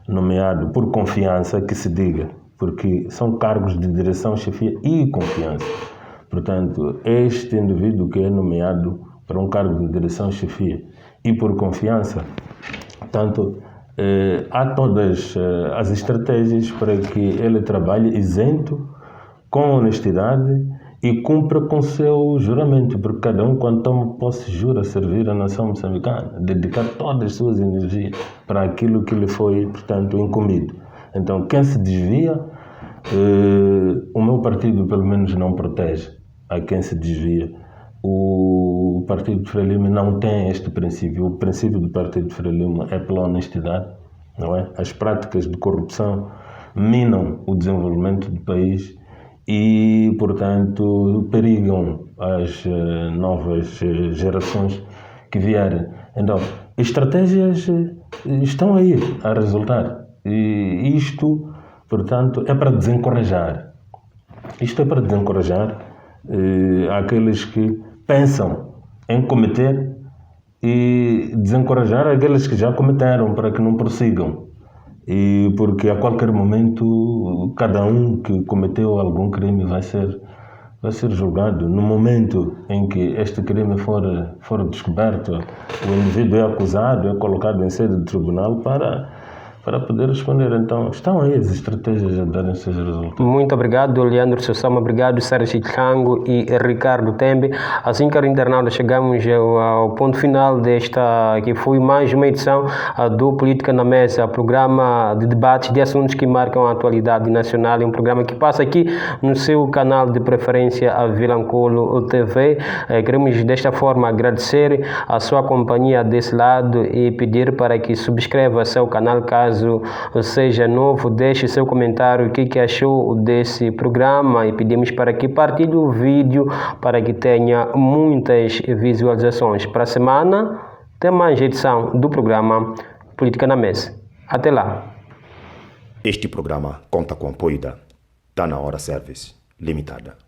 nomeado por confiança, que se diga, porque são cargos de direção, chefia e confiança. Portanto, este indivíduo que é nomeado para um cargo de direção, chefia e por confiança, portanto, há todas as estratégias para que ele trabalhe isento, com honestidade e cumpra com o seu juramento, porque cada um, quando toma posse, jura servir a nação moçambicana, dedicar todas as suas energias para aquilo que lhe foi, portanto, incumbido. Então, quem se desvia, o meu partido, pelo menos, não protege a quem se desvia. O Partido de Frelimo não tem este princípio. O princípio do Partido de Frelimo é pela honestidade, não é? As práticas de corrupção minam o desenvolvimento do país e, portanto, perigam as novas gerações que vierem. Então, estratégias estão aí a resultar. E isto, portanto, é para desencorajar. Isto é para desencorajar aqueles que pensam em cometer e desencorajar aqueles que já cometeram para que não prossigam. E porque a qualquer momento cada um que cometeu algum crime vai ser julgado. No momento em que este crime for descoberto, o indivíduo é acusado, é colocado em sede de tribunal para poder responder. Então, estão aí as estratégias a darem seus resultados. Muito obrigado, Leandro Sussama. Obrigado, Sérgio Chango e Ricardo Tembe. Assim, caro internauta, chegamos ao ponto final desta, que foi mais uma edição do Política na Mesa, programa de debates de assuntos que marcam a atualidade nacional. É um programa que passa aqui no seu canal de preferência, a Vilanculo TV. Queremos, desta forma, agradecer a sua companhia desse lado e pedir para que subscreva seu canal, caso seja novo. Deixe seu comentário, o que achou desse programa, e pedimos para que partilhe o vídeo para que tenha muitas visualizações. Para a semana tem mais edição do programa Política na Mesa. Até lá. Este programa conta com o apoio da Tá Na Hora Service Limitada.